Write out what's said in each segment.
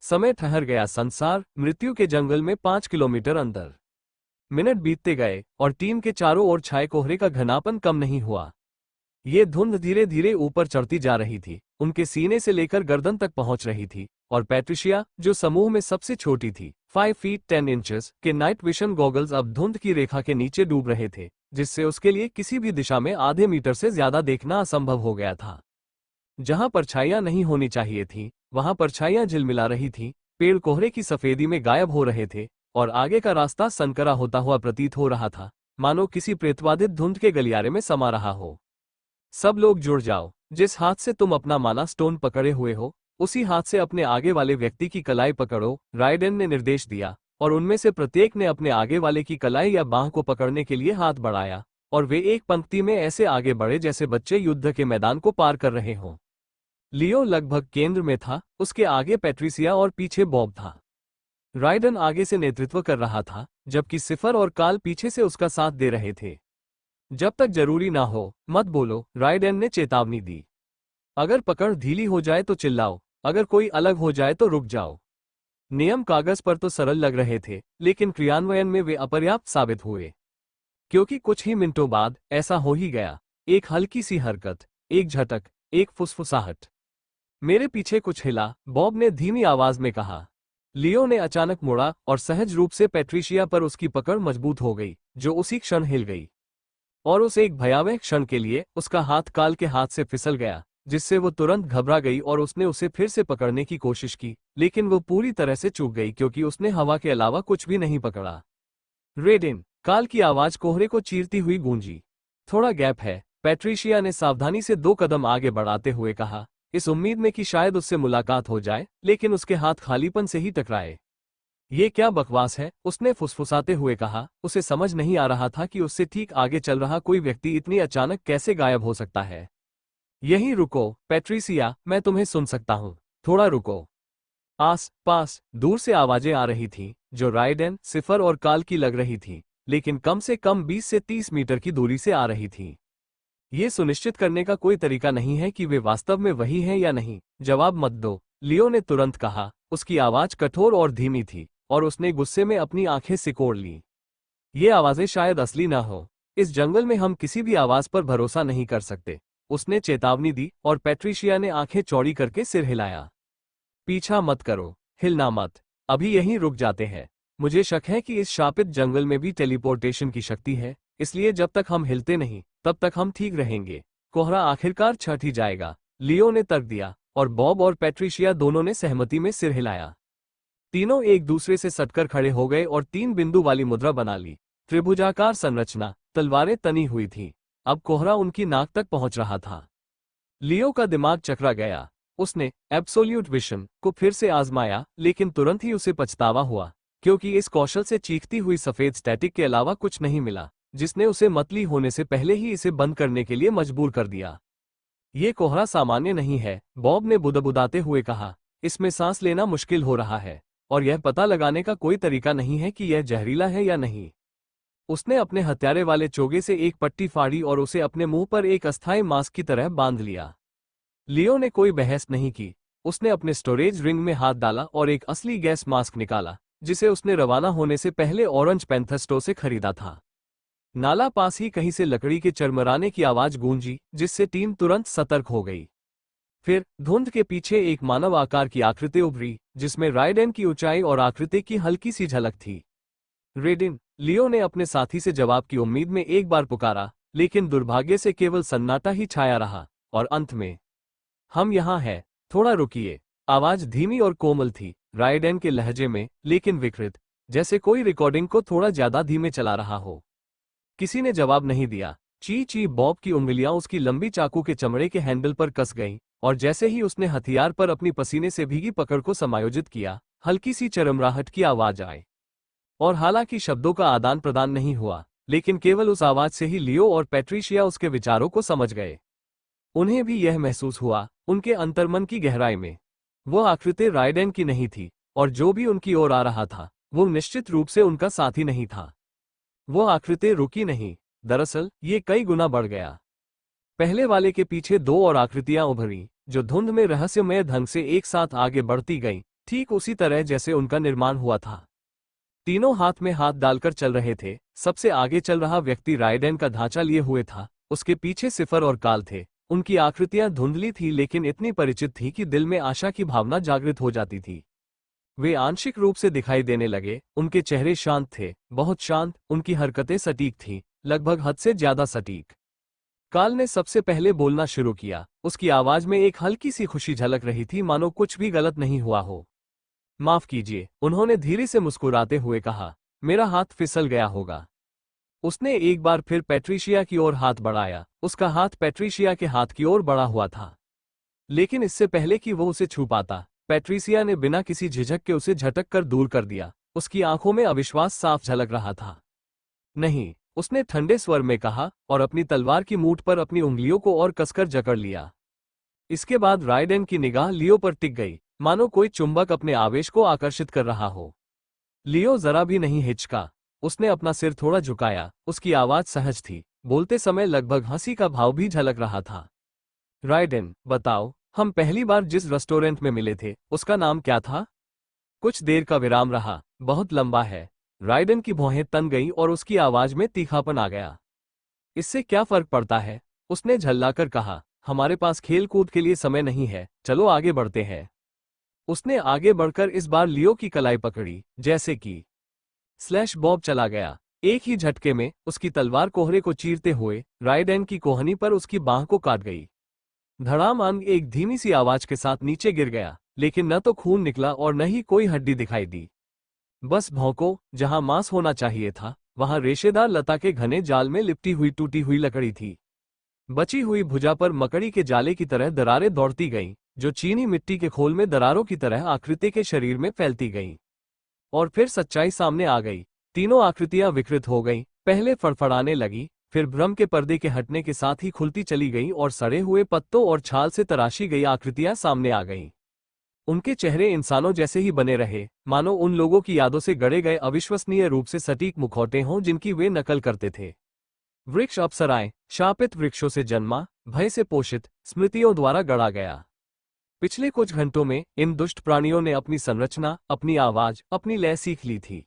समय ठहर गया। संसार मृत्यु के जंगल में 5 किलोमीटर अंदर। मिनट बीतते गए और टीम के चारों ओर छाए कोहरे का घनापन कम नहीं हुआ। ये धुंध धीरे धीरे ऊपर चढ़ती जा रही थी, उनके सीने से लेकर गर्दन तक पहुंच रही थी, और पैट्रिशिया, जो समूह में सबसे छोटी थी, 5 फीट 10 इंचेस के नाइट विशन गॉगल्स अब धुंध की रेखा के नीचे डूब रहे थे, जिससे उसके लिए किसी भी दिशा में आधे मीटर से ज्यादा देखना असंभव हो गया था। जहां परछाइयां नहीं होनी चाहिए थीं, वहां परछाइयां झिलमिला रही थीं, पेड़ कोहरे की सफेदी में गायब हो रहे थे, और आगे का रास्ता संकरा होता हुआ प्रतीत हो रहा था, मानो किसी प्रेतवादित धुंध के गलियारे में समा रहा हो। सब लोग जुड़ जाओ। जिस हाथ से तुम अपना माना स्टोन पकड़े हुए हो, उसी हाथ से अपने आगे वाले व्यक्ति की कलाई पकड़ो, राइडेन ने निर्देश दिया, और उनमें से प्रत्येक ने अपने आगे वाले की कलाई या बांह को पकड़ने के लिए हाथ बढ़ाया, और वे एक पंक्ति में ऐसे आगे बढ़े जैसे बच्चे युद्ध के मैदान को पार कर रहे हों। लियो लगभग केंद्र में था, उसके आगे पैट्रिसिया और पीछे बॉब था। राइडन आगे से नेतृत्व कर रहा था, जबकि सिफर और काल पीछे से उसका साथ दे रहे थे। जब तक जरूरी ना हो, मत बोलो, राइडेन ने चेतावनी दी। अगर पकड़ ढीली हो जाए तो चिल्लाओ, अगर कोई अलग हो जाए तो रुक जाओ। नियम कागज पर तो सरल लग रहे थे, लेकिन क्रियान्वयन में वे अपर्याप्त साबित हुए, क्योंकि कुछ ही मिनटों बाद ऐसा हो ही गया। एक हल्की सी हरकत, एक झटक, एक फुसफुसाहट। मेरे पीछे कुछ हिला, बॉब ने धीमी आवाज में कहा। लियो ने अचानक मुड़ा और सहज रूप से पैट्रिशिया पर उसकी पकड़ मजबूत हो गई, जो उसी क्षण हिल गई। और उस एक भयावह क्षण के लिए उसका हाथ काल के हाथ से फिसल गया, जिससे वो तुरंत घबरा गई और उसने उसे फिर से पकड़ने की कोशिश की, लेकिन वो पूरी तरह से चूक गई क्योंकि उसने हवा के अलावा कुछ भी नहीं पकड़ा। रेडिन, काल की आवाज कोहरे को चीरती हुई गूंजी। थोड़ा गैप है, पैट्रिशिया ने सावधानी से 2 कदम आगे बढ़ाते हुए कहा, इस उम्मीद में कि शायद उससे मुलाकात हो जाए, लेकिन उसके हाथ खालीपन से ही टकराए। ये क्या बकवास है, उसने फुसफुसाते हुए कहा। उसे समझ नहीं आ रहा था कि उससे ठीक आगे चल रहा कोई व्यक्ति इतनी अचानक कैसे गायब हो सकता है। यहीं रुको, पैट्रिसिया, मैं तुम्हें सुन सकता हूँ, थोड़ा रुको। आस पास दूर से आवाजें आ रही थीं, जो राइडेन, सिफर और काल की लग रही थीं, लेकिन कम से कम 20 से 30 मीटर की दूरी से आ रही थीं। ये सुनिश्चित करने का कोई तरीका नहीं है कि वे वास्तव में वही हैं या नहीं। जवाब मत दो, लियो ने तुरंत कहा। उसकी आवाज कठोर और धीमी थी, और उसने गुस्से में अपनी आंखें सिकोड़ लीं। ये आवाजें शायद असली ना हो। इस जंगल में हम किसी भी आवाज पर भरोसा नहीं कर सकते, उसने चेतावनी दी, और पैट्रिशिया ने आंखें चौड़ी करके सिर हिलाया। पीछा मत करो, हिलना मत, अभी यहीं रुक जाते हैं। मुझे शक है कि इस शापित जंगल में भी टेलीपोर्टेशन की शक्ति है, इसलिए जब तक हम हिलते नहीं, तब तक हम ठीक रहेंगे। कोहरा आखिरकार छट ही जाएगा, लियो ने तर्क दिया, और बॉब और पैट्रिशिया दोनों ने सहमति में सिर हिलाया। तीनों एक दूसरे से सटकर खड़े हो गए और 3 बिंदु वाली मुद्रा बना ली। त्रिभुजाकार संरचना, तलवारें तनी हुई थीं। अब कोहरा उनकी नाक तक पहुंच रहा था। लियो का दिमाग चकरा गया। उसने एब्सोल्यूट विशन को फिर से आजमाया, लेकिन तुरंत ही उसे पछतावा हुआ, क्योंकि इस कौशल से चीखती हुई सफेद स्टैटिक के अलावा कुछ नहीं मिला, जिसने उसे मतली होने से पहले ही इसे बंद करने के लिए मजबूर कर दिया। ये कोहरा सामान्य नहीं है, बॉब ने बुदबुदाते हुए कहा। इसमें सांस लेना मुश्किल हो रहा है, और यह पता लगाने का कोई तरीका नहीं है कि यह जहरीला है या नहीं। उसने अपने हत्यारे वाले चोगे से एक पट्टी फाड़ी और उसे अपने मुंह पर एक अस्थायी मास्क की तरह बांध लिया। लियो ने कोई बहस नहीं की। उसने अपने स्टोरेज रिंग में हाथ डाला और एक असली गैस मास्क निकाला, जिसे उसने रवाना होने से पहले ऑरेंज पैंथर स्टोर से खरीदा था। नाला पास ही कहीं से लकड़ी के चरमराने की आवाज गूंजी, जिससे टीम तुरंत सतर्क हो गई। फिर धुंध के पीछे एक मानव आकार की आकृति उभरी, जिसमें राइडेन की ऊंचाई और आकृति की हल्की सी झलक थी। रेडिन, लियो ने अपने साथी से जवाब की उम्मीद में एक बार पुकारा, लेकिन दुर्भाग्य से केवल सन्नाटा ही छाया रहा, और अंत में, हम यहाँ हैं, थोड़ा रुकिए। आवाज धीमी और कोमल थी, राइडेन के लहजे में, लेकिन विकृत, जैसे कोई रिकॉर्डिंग को थोड़ा ज्यादा धीमे चला रहा हो। किसी ने जवाब नहीं दिया। ची ची, बॉब की उंगलियां उसकी लंबी चाकू के चमड़े के हैंडल पर कस गईं, और जैसे ही उसने हथियार पर अपनी पसीने से भीगी पकड़ को समायोजित किया, हल्की सी चरमराहट की आवाज आई। और हालांकि शब्दों का आदान प्रदान नहीं हुआ, लेकिन केवल उस आवाज से ही लियो और पैट्रिशिया उसके विचारों को समझ गए। उन्हें भी यह महसूस हुआ, उनके अंतर्मन की गहराई में, वो आकृति राइडेन की नहीं थी, और जो भी उनकी ओर आ रहा था, वो निश्चित रूप से उनका साथी नहीं था। वो आकृति रुकी नहीं, दरअसल ये कई गुना बढ़ गया। पहले वाले के पीछे 2 और आकृतियां उभरी, जो धुंध में रहस्यमय ढंग से एक साथ आगे बढ़ती गईं, ठीक उसी तरह जैसे उनका निर्माण हुआ था। तीनों हाथ में हाथ डालकर चल रहे थे। सबसे आगे चल रहा व्यक्ति राइडेन का ढांचा लिए हुए था, उसके पीछे सिफर और काल थे। उनकी आकृतियां धुंधली थी लेकिन इतनी परिचित थी कि दिल में आशा की भावना जागृत हो जाती थी। वे आंशिक रूप से दिखाई देने लगे। उनके चेहरे शांत थे, बहुत शांत। उनकी हरकतें सटीक थीं, लगभग हद से ज्यादा सटीक। काल ने सबसे पहले बोलना शुरू किया। उसकी आवाज में एक हल्की सी खुशी झलक रही थी, मानो कुछ भी गलत नहीं हुआ हो। माफ कीजिए, उन्होंने धीरे से मुस्कुराते हुए कहा। मेरा हाथ फिसल गया होगा। उसने एक बार फिर पैट्रिशिया की ओर हाथ बढ़ाया। उसका हाथ पैट्रिशिया के हाथ की ओर बढ़ा हुआ था, लेकिन इससे पहले कि वो उसे छू पाता, पैट्रिशिया ने बिना किसी झिझक के उसे झटक कर दूर कर दिया। उसकी आंखों में अविश्वास साफ झलक रहा था। नहीं, उसने ठंडे स्वर में कहा और अपनी तलवार की मूठ पर अपनी उंगलियों को और कसकर जकड़ लिया। इसके बाद राइडेन की निगाह लियो पर टिक गई, मानो कोई चुंबक अपने आवेश को आकर्षित कर रहा हो। लियो जरा भी नहीं हिचका। उसने अपना सिर थोड़ा झुकाया। उसकी आवाज सहज थी, बोलते समय लगभग हंसी का भाव भी झलक रहा था। राइडेन, बताओ, हम पहली बार जिस रेस्टोरेंट में मिले थे उसका नाम क्या था? कुछ देर का विराम रहा। बहुत लंबा है। राइडेन की भौहें तन गईं और उसकी आवाज में तीखापन आ गया। इससे क्या फर्क पड़ता है? उसने झल्लाकर कहा। हमारे पास खेल कूद के लिए समय नहीं है, चलो आगे बढ़ते हैं। उसने आगे बढ़कर इस बार लियो की कलाई पकड़ी, जैसे कि स्लैश बॉब चला गया। एक ही झटके में उसकी तलवार कोहरे को चीरते हुए राइडेन की कोहनी पर उसकी बांह को काट गई। धड़ाम अंग एक धीमी सी आवाज के साथ नीचे गिर गया, लेकिन न तो खून निकला और न ही कोई हड्डी दिखाई दी। बस भौंको। जहां मांस होना चाहिए था वहां रेशेदार लता के घने जाल में लिपटी हुई टूटी हुई लकड़ी थी। बची हुई भुजा पर मकड़ी के जाले की तरह दरारें दौड़ती गईं, जो चीनी मिट्टी के खोल में दरारों की तरह आकृति के शरीर में फैलती गईं। और फिर सच्चाई सामने आ गई। तीनों आकृतियां विकृत हो गईं, पहले फड़फड़ाने लगी, फिर भ्रम के पर्दे के हटने के साथ ही खुलती चली गईं और सड़े हुए पत्तों और छाल से तराशी गई आकृतियां सामने आ गईं। उनके चेहरे इंसानों जैसे ही बने रहे, मानो उन लोगों की यादों से गढ़े गए अविश्वसनीय रूप से सटीक मुखौटे हों जिनकी वे नकल करते थे। वृक्ष अप्सराएं, शापित वृक्षों से जन्मा, भय से पोषित, स्मृतियों द्वारा गढ़ा गया। पिछले कुछ घंटों में इन दुष्ट प्राणियों ने अपनी संरचना, अपनी आवाज, अपनी लय सीख ली थी।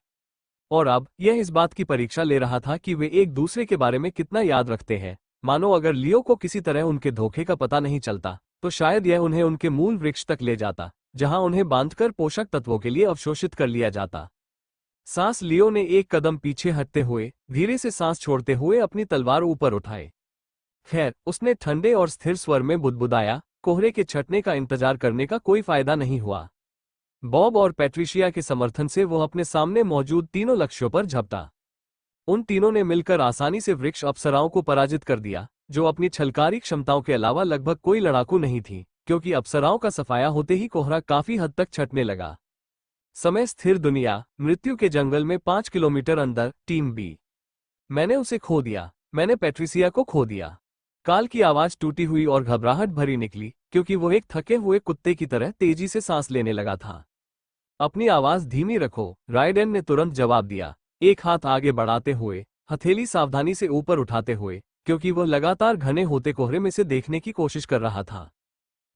और अब यह इस बात की परीक्षा ले रहा था कि वे एक दूसरे के बारे में कितना याद रखते हैं। मानो अगर लियो को किसी तरह उनके धोखे का पता नहीं चलता, तो शायद यह उन्हें उनके मूल वृक्ष तक ले जाता, जहां उन्हें बांधकर पोषक तत्वों के लिए अवशोषित कर लिया जाता। सांस लियो ने एक कदम पीछे हटते हुए, धीरे से सांस छोड़ते हुए अपनी तलवार ऊपर उठाए। खैर, उसने ठंडे और स्थिर स्वर में बुदबुदाया, कोहरे के छटने का इंतजार करने का कोई फायदा नहीं हुआ। बॉब और पैट्रिशिया के समर्थन से वो अपने सामने मौजूद तीनों लक्ष्यों पर झपटा। उन तीनों ने मिलकर आसानी से वृक्ष अप्सराओं को पराजित कर दिया, जो अपनी छलकारी क्षमताओं के अलावा लगभग कोई लड़ाकू नहीं थी, क्योंकि अप्सराओं का सफाया होते ही कोहरा काफी हद तक छटने लगा। समय स्थिर दुनिया, मृत्यु के जंगल में 5 किलोमीटर अंदर, टीम बी। मैंने उसे खो दिया। मैंने पैट्रिसिया को खो दिया। काल की आवाज टूटी हुई और घबराहट भरी निकली, क्योंकि वो एक थके हुए कुत्ते की तरह तेजी से सांस लेने लगा था। अपनी आवाज धीमी रखो, राइडेन ने तुरंत जवाब दिया, एक हाथ आगे बढ़ाते हुए, हथेली सावधानी से ऊपर उठाते हुए, क्योंकि वह लगातार घने होते कोहरे में से देखने की कोशिश कर रहा था।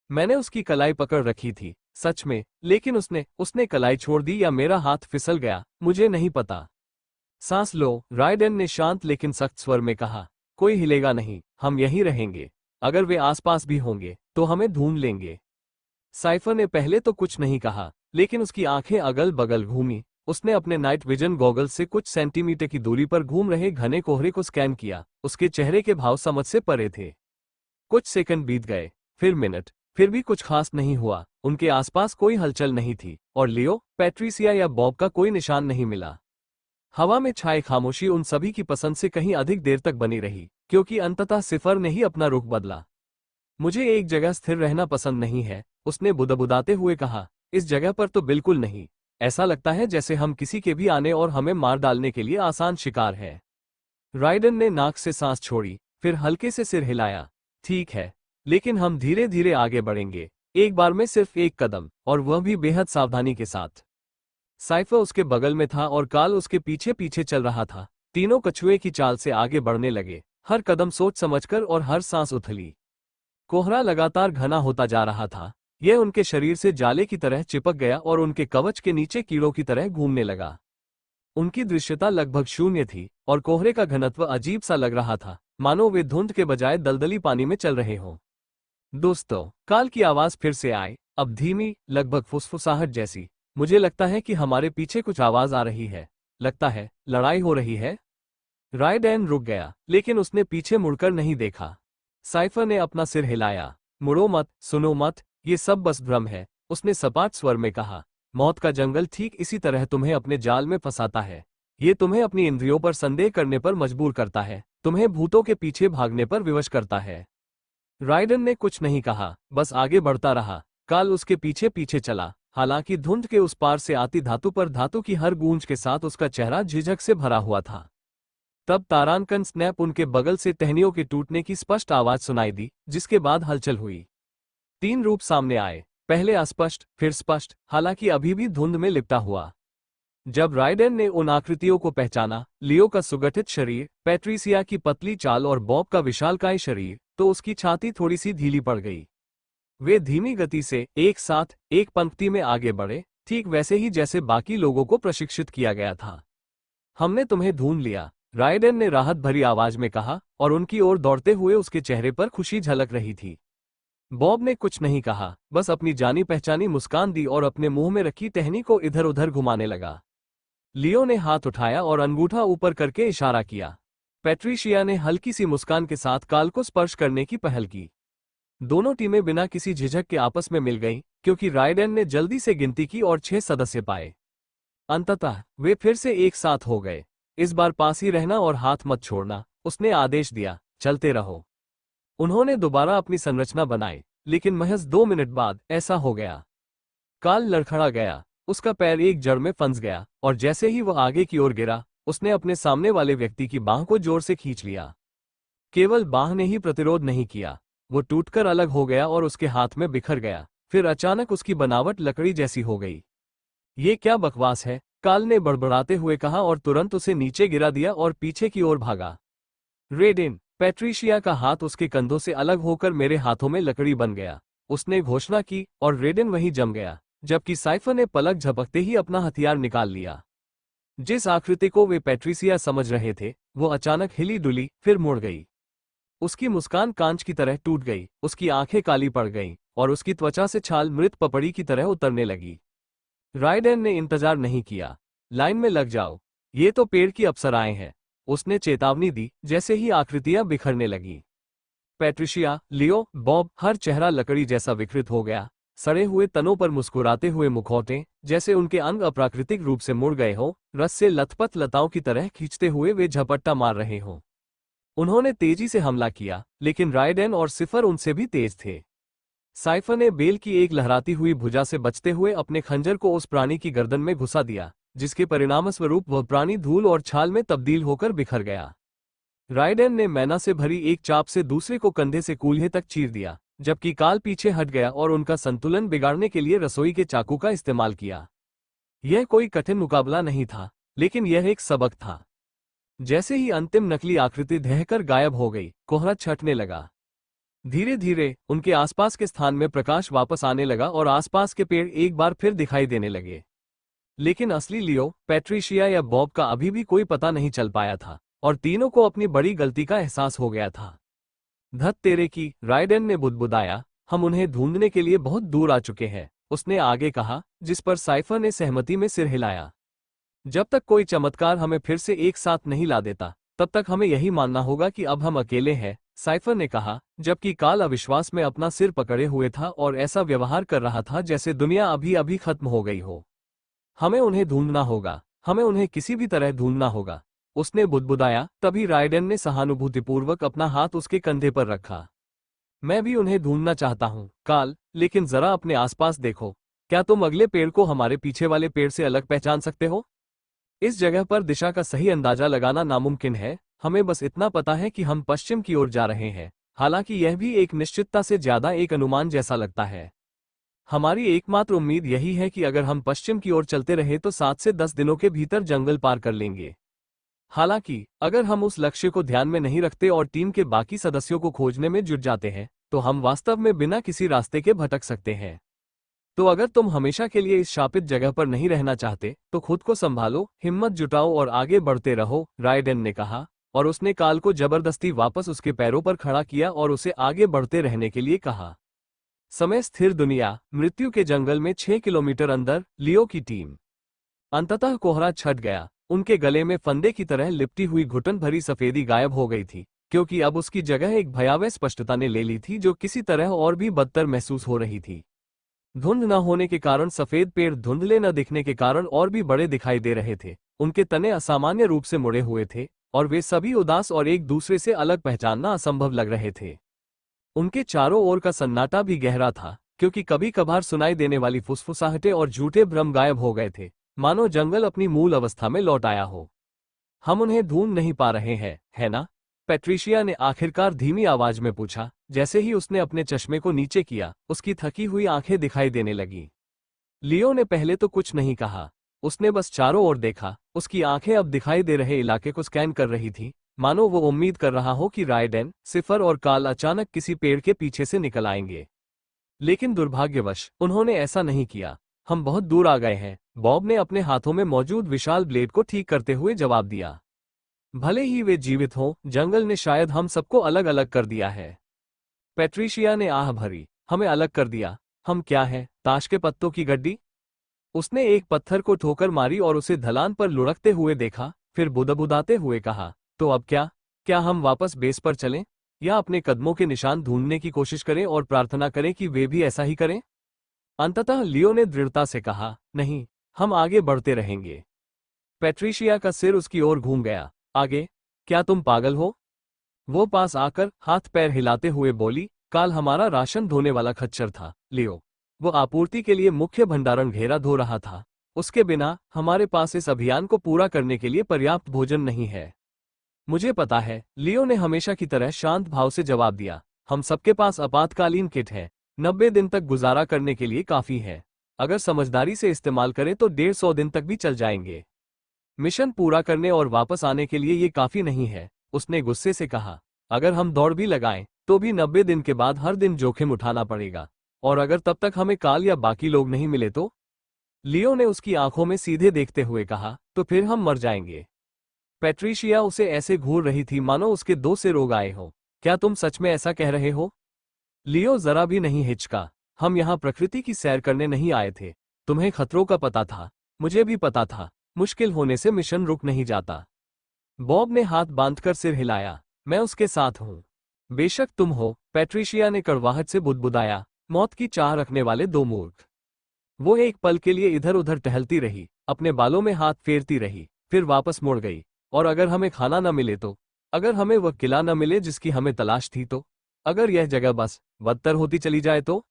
मैंने उसकी कलाई पकड़ रखी थी, सच में, लेकिन उसने कलाई छोड़ दी या मेरा हाथ फिसल गया, मुझे नहीं पता। सांस लो, राइडेन ने शांत लेकिन सख्त स्वर में कहा। कोई हिलेगा नहीं, हम यहीं रहेंगे। अगर वे आसपास भी होंगे तो हमें ढूंढ लेंगे। साइफर ने पहले तो कुछ नहीं कहा, लेकिन उसकी आंखें अगल बगल घूमी। उसने अपने नाइट विजन गॉगल्स से कुछ सेंटीमीटर की दूरी पर घूम रहे घने कोहरे को स्कैन किया। उसके चेहरे के भाव समझ से परे थे। कुछ सेकंड बीत गए, फिर मिनट, फिर भी कुछ खास नहीं हुआ। उनके आसपास कोई हलचल नहीं थी, और लियो, पैट्रिसिया या बॉब का कोई निशान नहीं मिला। हवा में छाए खामोशी उन सभी की पसंद से कहीं अधिक देर तक बनी रही, क्योंकि अंततः सिफर ने ही अपना रुख बदला। मुझे एक जगह स्थिर रहना पसंद नहीं है, उसने बुदबुदाते हुए कहा। इस जगह पर तो बिल्कुल नहीं। ऐसा लगता है जैसे हम किसी के भी आने और हमें मार डालने के लिए आसान शिकार है। राइडन ने नाक से सांस छोड़ी, फिर हल्के से सिर हिलाया। ठीक है, लेकिन हम धीरे धीरे आगे बढ़ेंगे, एक बार में सिर्फ एक कदम, और वह भी बेहद सावधानी के साथ। साइफर उसके बगल में था और काल उसके पीछे पीछे चल रहा था। तीनों कछुए की चाल से आगे बढ़ने लगे, हर कदम सोच समझकर और हर सांस उथली। कोहरा लगातार घना होता जा रहा था। यह उनके शरीर से जाले की तरह चिपक गया और उनके कवच के नीचे कीड़ों की तरह घूमने लगा। उनकी दृश्यता लगभग शून्य थी और कोहरे का घनत्व अजीब सा लग रहा था, मानो वे धुंध के बजाय दलदली पानी में चल रहे हों। दोस्तों, काल की आवाज फिर से आई, अब धीमी, लगभग फुसफुसाहट जैसी। मुझे लगता है कि हमारे पीछे कुछ आवाज आ रही है। लगता है लड़ाई हो रही है। रायडैन रुक गया, लेकिन उसने पीछे मुड़कर नहीं देखा। साइफर ने अपना सिर हिलाया। मुड़ो मत, सुनो मत, ये सब बस भ्रम है, उसने सपाट स्वर में कहा। मौत का जंगल ठीक इसी तरह तुम्हें अपने जाल में फंसाता है। ये तुम्हें अपनी इंद्रियों पर संदेह करने पर मजबूर करता है, तुम्हें भूतों के पीछे भागने पर विवश करता है। रायडन ने कुछ नहीं कहा, बस आगे बढ़ता रहा। काल उसके पीछे पीछे चला, हालांकि धुंध के उस पार से आती धातु पर धातु की हर गूंज के साथ उसका चेहरा झिझक से भरा हुआ था। तब तारांकन स्नैप उनके बगल से टहनियों के टूटने की स्पष्ट आवाज सुनाई दी, जिसके बाद हलचल हुई। 3 रूप सामने आए, पहले अस्पष्ट, फिर स्पष्ट, हालांकि अभी भी धुंध में लिपटा हुआ। जब रायडन ने उन आकृतियों को पहचाना, लियो का सुगठित शरीर, पैट्रिसिया की पतली चाल और बॉब का विशालकाय शरीर, तो उसकी छाती थोड़ी सी ढीली पड़ गई। वे धीमी गति से एक साथ एक पंक्ति में आगे बढ़े, ठीक वैसे ही जैसे बाकी लोगों को प्रशिक्षित किया गया था। हमने तुम्हें ढूंढ लिया, रायडन ने राहत भरी आवाज में कहा, और उनकी ओर दौड़ते हुए उसके चेहरे पर खुशी झलक रही थी। बॉब ने कुछ नहीं कहा, बस अपनी जानी पहचानी मुस्कान दी और अपने मुंह में रखी टहनी को इधर उधर घुमाने लगा। लियो ने हाथ उठाया और अंगूठा ऊपर करके इशारा किया। पैट्रिशिया ने हल्की सी मुस्कान के साथ काल को स्पर्श करने की पहल की। दोनों टीमें बिना किसी झिझक के आपस में मिल गईं, क्योंकि रायडन ने जल्दी से गिनती की और 6 सदस्य पाए। अंततः वे फिर से एक साथ हो गए। इस बार पास ही रहना और हाथ मत छोड़ना, उसने आदेश दिया, चलते रहो। उन्होंने दोबारा अपनी संरचना बनाई, लेकिन महज 2 मिनट बाद ऐसा हो गया। काल लड़खड़ा गया, उसका पैर एक जड़ में फंस गया, और जैसे ही वह आगे की ओर गिरा, उसने अपने सामने वाले व्यक्ति की बांह को जोर से खींच लिया। केवल बांह ने ही प्रतिरोध नहीं किया, वो टूटकर अलग हो गया और उसके हाथ में बिखर गया। फिर अचानक उसकी बनावट लकड़ी जैसी हो गई। ये क्या बकवास है, काल ने बड़बड़ाते हुए कहा और तुरंत उसे नीचे गिरा दिया और पीछे की ओर भागा। रेडिन, पैट्रिशिया का हाथ उसके कंधों से अलग होकर मेरे हाथों में लकड़ी बन गया, उसने घोषणा की, और रेडिन वहीं जम गया, जबकि साइफर ने पलक झपकते ही अपना हथियार निकाल लिया। जिस आकृति को वे पैट्रिसिया समझ रहे थे, वो अचानक हिली डुली, फिर मुड़ गई। उसकी मुस्कान कांच की तरह टूट गई, उसकी आंखें काली पड़ गईं, और उसकी त्वचा से छाल मृत पपड़ी की तरह उतरने लगी। रायडन ने इंतजार नहीं किया। लाइन में लग जाओ, ये तो पेड़ की अप्सराएं हैं, उसने चेतावनी दी, जैसे ही आकृतियां बिखरने लगी। पैट्रिशिया, लियो, बॉब, हर चेहरा लकड़ी जैसा विकृत हो गया। सड़े हुए तनों पर मुस्कुराते हुए मुखौटे, जैसे उनके अंग अप्राकृतिक रूप से मुड़ गए हों, रस से लथपथ लताओं की तरह खींचते हुए वे झपट्टा मार रहे हों। उन्होंने तेजी से हमला किया, लेकिन रायडन और सिफर उनसे भी तेज थे। साइफर ने बेल की एक लहराती हुई भुजा से बचते हुए अपने खंजर को उस प्राणी की गर्दन में घुसा दिया, जिसके परिणामस्वरूप वह प्राणी धूल और छाल में तब्दील होकर बिखर गया। रायडन ने मैना से भरी एक चाप से दूसरे को कंधे से कूल्हे तक चीर दिया, जबकि काल पीछे हट गया और उनका संतुलन बिगाड़ने के लिए रसोई के चाकू का इस्तेमाल किया। यह कोई कठिन मुकाबला नहीं था, लेकिन यह एक सबक था। जैसे ही अंतिम नकली आकृति ढहकर गायब हो गई, कोहरा छटने लगा। धीरे धीरे उनके आसपास के स्थान में प्रकाश वापस आने लगा और आसपास के पेड़ एक बार फिर दिखाई देने लगे। लेकिन असली लियो, पैट्रिशिया या बॉब का अभी भी कोई पता नहीं चल पाया था, और तीनों को अपनी बड़ी गलती का एहसास हो गया था। धत तेरे की, रायडन ने बुदबुदाया, हम उन्हें ढूंढने के लिए बहुत दूर आ चुके हैं, उसने आगे कहा, जिस पर साइफर ने सहमति में सिर हिलाया। जब तक कोई चमत्कार हमें फिर से एक साथ नहीं ला देता, तब तक हमें यही मानना होगा कि अब हम अकेले हैं, साइफर ने कहा, जबकि काल अविश्वास में अपना सिर पकड़े हुए था और ऐसा व्यवहार कर रहा था जैसे दुनिया अभी अभी खत्म हो गई हो। हमें उन्हें ढूंढना होगा, हमें उन्हें किसी भी तरह ढूंढना होगा, उसने बुदबुदाया। तभी रायडन ने सहानुभूतिपूर्वक अपना हाथ उसके कंधे पर रखा। मैं भी उन्हें ढूंढना चाहता हूं, काल, लेकिन जरा अपने आसपास देखो, क्या तुम अगले पेड़ को हमारे पीछे वाले पेड़ से अलग पहचान सकते हो? इस जगह पर दिशा का सही अंदाजा लगाना नामुमकिन है, हमें बस इतना पता है कि हम पश्चिम की ओर जा रहे हैं, हालांकि यह भी एक निश्चितता से ज्यादा एक अनुमान जैसा लगता है। हमारी एकमात्र उम्मीद यही है कि अगर हम पश्चिम की ओर चलते रहे तो 7 से 10 दिनों के भीतर जंगल पार कर लेंगे। हालांकि अगर हम उस लक्ष्य को ध्यान में नहीं रखते और टीम के बाकी सदस्यों को खोजने में जुट जाते हैं, तो हम वास्तव में बिना किसी रास्ते के भटक सकते हैं। तो अगर तुम हमेशा के लिए इस शापित जगह पर नहीं रहना चाहते तो खुद को संभालो, हिम्मत जुटाओ और आगे बढ़ते रहो, रायडेन ने कहा, और उसने काल को जबरदस्ती वापस उसके पैरों पर खड़ा किया और उसे आगे बढ़ते रहने के लिए कहा। समय स्थिर दुनिया, मृत्यु के जंगल में 6 किलोमीटर अंदर, लियो की टीम। अंततः कोहरा छट गया, उनके गले में फंदे की तरह लिपटी हुई घुटन भरी सफेदी गायब हो गई थी, क्योंकि अब उसकी जगह एक भयावह स्पष्टता ने ले ली थी जो किसी तरह और भी बदतर महसूस हो रही थी। धुंध न होने के कारण सफेद पेड़ धुंधले न दिखने के कारण और भी बड़े दिखाई दे रहे थे, उनके तने असामान्य रूप से मुड़े हुए थे और वे सभी उदास और एक दूसरे से अलग पहचानना असंभव लग रहे थे। उनके चारों ओर का सन्नाटा भी गहरा था, क्योंकि कभी कभार सुनाई देने वाली फुसफुसाहटें और झूठे भ्रम गायब हो गए थे, मानो जंगल अपनी मूल अवस्था में लौट आया हो। हम उन्हें ढूंढ नहीं पा रहे हैं, है ना? पैट्रिशिया ने आखिरकार धीमी आवाज में पूछा। जैसे ही उसने अपने चश्मे को नीचे किया, उसकी थकी हुई आंखें दिखाई देने लगी। लियो ने पहले तो कुछ नहीं कहा, उसने बस चारों ओर देखा। उसकी आंखें अब दिखाई दे रहे इलाके को स्कैन कर रही थी, मानो वो उम्मीद कर रहा हो कि रायडेन, सिफर और काल अचानक किसी पेड़ के पीछे से निकल आएंगे। लेकिन दुर्भाग्यवश उन्होंने ऐसा नहीं किया। हम बहुत दूर आ गए हैं, बॉब ने अपने हाथों में मौजूद विशाल ब्लेड को ठीक करते हुए जवाब दिया। भले ही वे जीवित हों, जंगल ने शायद हम सबको अलग अलग कर दिया है। पैट्रिशिया ने आह भरी। हमें अलग कर दिया? हम क्या हैं, ताश के पत्तों की गड्डी? उसने एक पत्थर को ठोकर मारी और उसे ढलान पर लुढ़कते हुए देखा, फिर बुदबुदाते हुए कहा, तो अब क्या? क्या हम वापस बेस पर चलें, या अपने कदमों के निशान ढूंढने की कोशिश करें और प्रार्थना करें कि वे भी ऐसा ही करें? अंततः लियो ने दृढ़ता से कहा, नहीं, हम आगे बढ़ते रहेंगे। पैट्रिशिया का सिर उसकी ओर घूम गया। आगे? क्या तुम पागल हो? वो पास आकर हाथ पैर हिलाते हुए बोली, काल हमारा राशन धोने वाला खच्चर था, लियो। वो आपूर्ति के लिए मुख्य भंडारण घेरा धो रहा था। उसके बिना हमारे पास इस अभियान को पूरा करने के लिए पर्याप्त भोजन नहीं है। मुझे पता है, लियो ने हमेशा की तरह शांत भाव से जवाब दिया। हम सबके पास आपातकालीन किट है, 90 दिन तक गुजारा करने के लिए काफी है। अगर समझदारी से इस्तेमाल करें तो 150 दिन तक भी चल जाएंगे। मिशन पूरा करने और वापस आने के लिए ये काफी नहीं है, उसने गुस्से से कहा। अगर हम दौड़ भी लगाएं, तो भी 90 दिन के बाद हर दिन जोखिम उठाना पड़ेगा। और अगर तब तक हमें काल या बाकी लोग नहीं मिले तो? लियो ने उसकी आंखों में सीधे देखते हुए कहा, तो फिर हम मर जाएंगे। पैट्रिशिया उसे ऐसे घूर रही थी मानो उसके 2 सिर उग आए हो। क्या तुम सच में ऐसा कह रहे हो? लियो जरा भी नहीं हिचका। हम यहाँ प्रकृति की सैर करने नहीं आए थे। तुम्हें खतरों का पता था, मुझे भी पता था। मुश्किल होने से मिशन रुक नहीं जाता। बॉब ने हाथ बांधकर सिर हिलाया। मैं उसके साथ हूँ। बेशक तुम हो, पैट्रिशिया ने कड़वाहट से बुदबुदाया। मौत की चाह रखने वाले 2 मूर्ख। वो एक पल के लिए इधर उधर टहलती रही, अपने बालों में हाथ फेरती रही, फिर वापस मुड़ गई। और अगर हमें खाना न मिले तो? अगर हमें वह किला न मिले जिसकी हमें तलाश थी तो? अगर यह जगह बस बदतर होती चली जाए तो?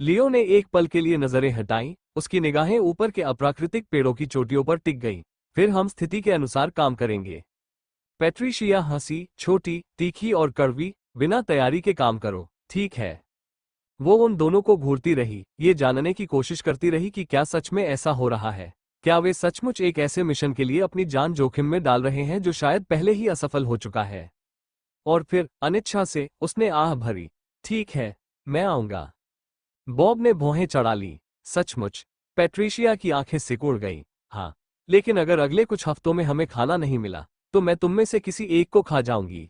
लियो ने एक पल के लिए नजरें हटाईं, उसकी निगाहें ऊपर के अप्राकृतिक पेड़ों की चोटियों पर टिक गईं। फिर हम स्थिति के अनुसार काम करेंगे। पैट्रिशिया हंसी, छोटी, तीखी और कड़वी। बिना तैयारी के काम करो, ठीक है? वो उन दोनों को घूरती रही, ये जानने की कोशिश करती रही कि क्या सच में ऐसा हो रहा है। क्या वे सचमुच एक ऐसे मिशन के लिए अपनी जान जोखिम में डाल रहे हैं जो शायद पहले ही असफल हो चुका है? और फिर अनिच्छा से उसने आह भरी। ठीक है, मैं आऊंगा। बॉब ने भौहें चढ़ा ली। सचमुच? पैट्रिशिया की आंखें सिकुड़ गईं। हाँ, लेकिन अगर अगले कुछ हफ्तों में हमें खाना नहीं मिला, तो मैं तुम में से किसी एक को खा जाऊंगी।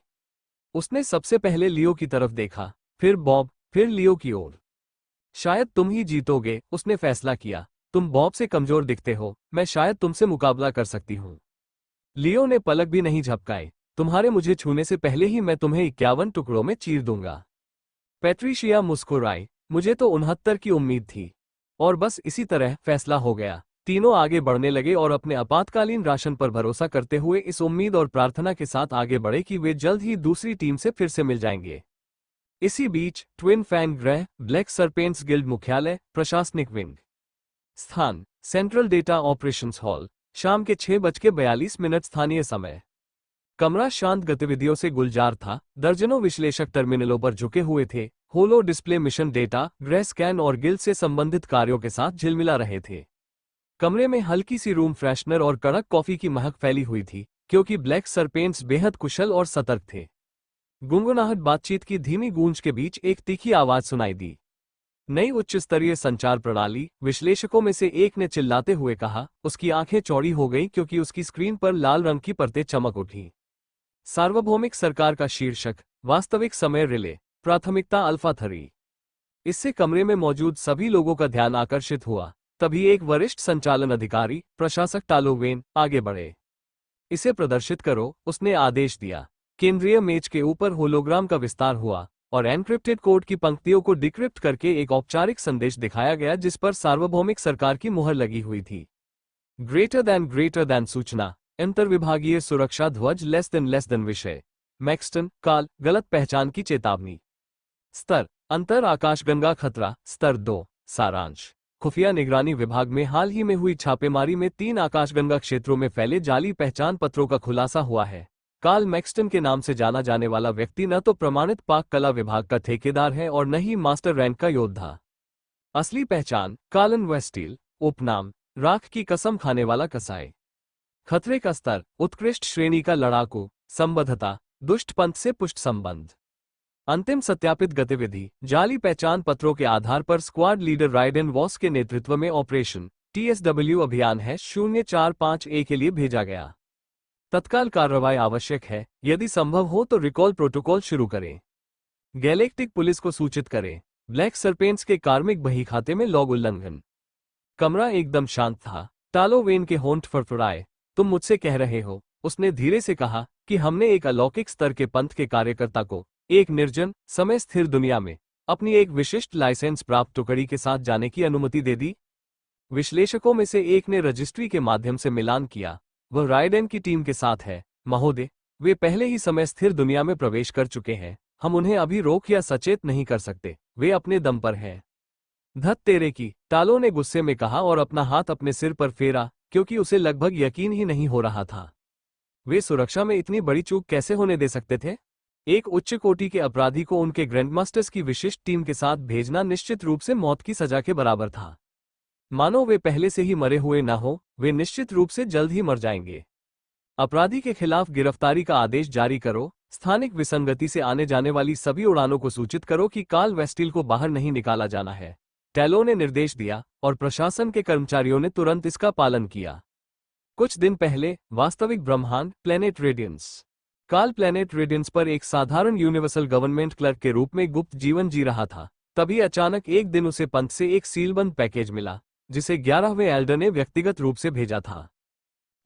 उसने सबसे पहले लियो की तरफ देखा, फिर बॉब, फिर लियो की ओर। शायद तुम ही जीतोगे, उसने फैसला किया। तुम बॉब से कमजोर दिखते हो, मैं शायद तुमसे मुकाबला कर सकती हूँ। लियो ने पलक भी नहीं झपकाए। तुम्हारे मुझे छूने से पहले ही मैं तुम्हें 51 टुकड़ों में चीर दूंगा। पैट्रिशिया मुस्कुराई। मुझे तो 69 की उम्मीद थी। और बस इसी तरह फैसला हो गया। तीनों आगे बढ़ने लगे और अपने आपातकालीन राशन पर भरोसा करते हुए इस उम्मीद और प्रार्थना के साथ आगे बढ़े कि वे जल्द ही दूसरी टीम से फिर से मिल जाएंगे। इसी बीच ट्विन फैंग ग्रह, ब्लैक सरपेंट्स गिल्ड मुख्यालय, प्रशासनिक विंग। स्थान, सेंट्रल डेटा ऑपरेशंस हॉल। शाम के 6:42 स्थानीय समय। कमरा शांत गतिविधियों से गुलजार था। दर्जनों विश्लेषक टर्मिनलों पर झुके हुए थे। होलो डिस्प्ले मिशन डेटा, ग्रह स्कैन और गिल्ड से संबंधित कार्यों के साथ झिलमिला रहे थे। कमरे में हल्की सी रूम फ्रेशनर और कड़क कॉफी की महक फैली हुई थी, क्योंकि ब्लैक सरपेंट्स बेहद कुशल और सतर्क थे। गुनगुनाहट बातचीत की धीमी गूंज के बीच एक तीखी आवाज सुनाई दी। नई उच्च स्तरीय संचार प्रणाली, विश्लेषकों में से एक ने चिल्लाते हुए कहा। उसकी आंखें चौड़ी हो गईं क्योंकि उसकी स्क्रीन पर लाल रंग की परतें चमक उठी। सार्वभौमिक सरकार का शीर्षक, वास्तविक समय रिले, प्राथमिकता अल्फा 3। इससे कमरे में मौजूद सभी लोगों का ध्यान आकर्षित हुआ। तभी एक वरिष्ठ संचालन अधिकारी, प्रशासक टालो वेन, आगे बढ़े। इसे प्रदर्शित करो, उसने आदेश दिया। केंद्रीय मेज के ऊपर होलोग्राम का विस्तार हुआ और एन्क्रिप्टेड कोड की पंक्तियों को डिक्रिप्ट करके एक औपचारिक संदेश दिखाया गया जिस पर सार्वभौमिक सरकार की मुहर लगी हुई थी। ग्रेटर देन सूचना, अंतर्विभागीय सुरक्षा ध्वज लेस देन विषय। मैक्सटन, काल, गलत पहचान की चेतावनी। स्तर, अंतर आकाशगंगा खतरा, स्तर 2। सारांश, खुफिया निगरानी विभाग में हाल ही में हुई छापेमारी में 3 आकाशगंगा क्षेत्रों में फैले जाली पहचान पत्रों का खुलासा हुआ है। कार्ल मैक्सटन के नाम से जाना जाने वाला व्यक्ति न तो प्रमाणित पाक कला विभाग का ठेकेदार है और न ही मास्टर रैंक का योद्धा। असली पहचान, कार्लन वेस्टील, उपनाम, राख की कसम खाने वाला कसाई। खतरे का स्तर, उत्कृष्ट श्रेणी का लड़ाकू। संबद्धता, दुष्ट पंथ से पुष्ट संबंध। अंतिम सत्यापित गतिविधि, जाली पहचान पत्रों के आधार पर स्क्वाड लीडर राइडेन वॉस के नेतृत्व में ऑपरेशन TSW अभियान है 0451 के लिए भेजा गया। तत्काल कार्रवाई आवश्यक है। यदि संभव हो तो रिकॉल प्रोटोकॉल शुरू करें। गैलेक्टिक पुलिस को सूचित करें। ब्लैक सरपेंट्स के कार्मिक बही खाते में लॉग उल्लंघन। कमरा एकदम शांत था। टालो वेन के होंठ फड़फड़ाए। तुम मुझसे कह रहे हो, उसने धीरे से कहा, कि हमने एक अलौकिक स्तर के पंथ के कार्यकर्ता को एक निर्जन, समय स्थिर दुनिया में अपनी एक विशिष्ट लाइसेंस प्राप्त टुकड़ी के साथ जाने की अनुमति दे दी। विश्लेषकों में से एक ने रजिस्ट्री के माध्यम से मिलान किया। वह राइडेन की टीम के साथ है, महोदय। वे पहले ही समय स्थिर दुनिया में प्रवेश कर चुके हैं। हम उन्हें अभी रोक या सचेत नहीं कर सकते। वे अपने दम पर हैं। धत तेरे की, टालो ने गुस्से में कहा और अपना हाथ अपने सिर पर फेरा, क्योंकि उसे लगभग यकीन ही नहीं हो रहा था। वे सुरक्षा में इतनी बड़ी चूक कैसे होने दे सकते थे? एक उच्च कोटि के अपराधी को उनके ग्रैंडमास्टर्स की विशिष्ट टीम के साथ भेजना निश्चित रूप से मौत की सजा के बराबर था। मानो वे पहले से ही मरे हुए न हो, वे निश्चित रूप से जल्द ही मर जाएंगे। अपराधी के खिलाफ गिरफ्तारी का आदेश जारी करो। स्थानिक विसंगति से आने जाने वाली सभी उड़ानों को सूचित करो कि कार्ल वेस्टील को बाहर नहीं निकाला जाना है। टैलो ने निर्देश दिया और प्रशासन के कर्मचारियों ने तुरंत इसका पालन किया। कुछ दिन पहले, वास्तविक ब्रह्मांड, planet radiance. Carl planet radiance पर एक साधारण यूनिवर्सल गवर्नमेंट क्लर्क के रूप में गुप्त जीवन जी रहा था। तभी अचानक एक दिन उसे पंथ से एक सीलबंद पैकेज मिला, जिसे 11वें एल्डर ने व्यक्तिगत रूप से भेजा था।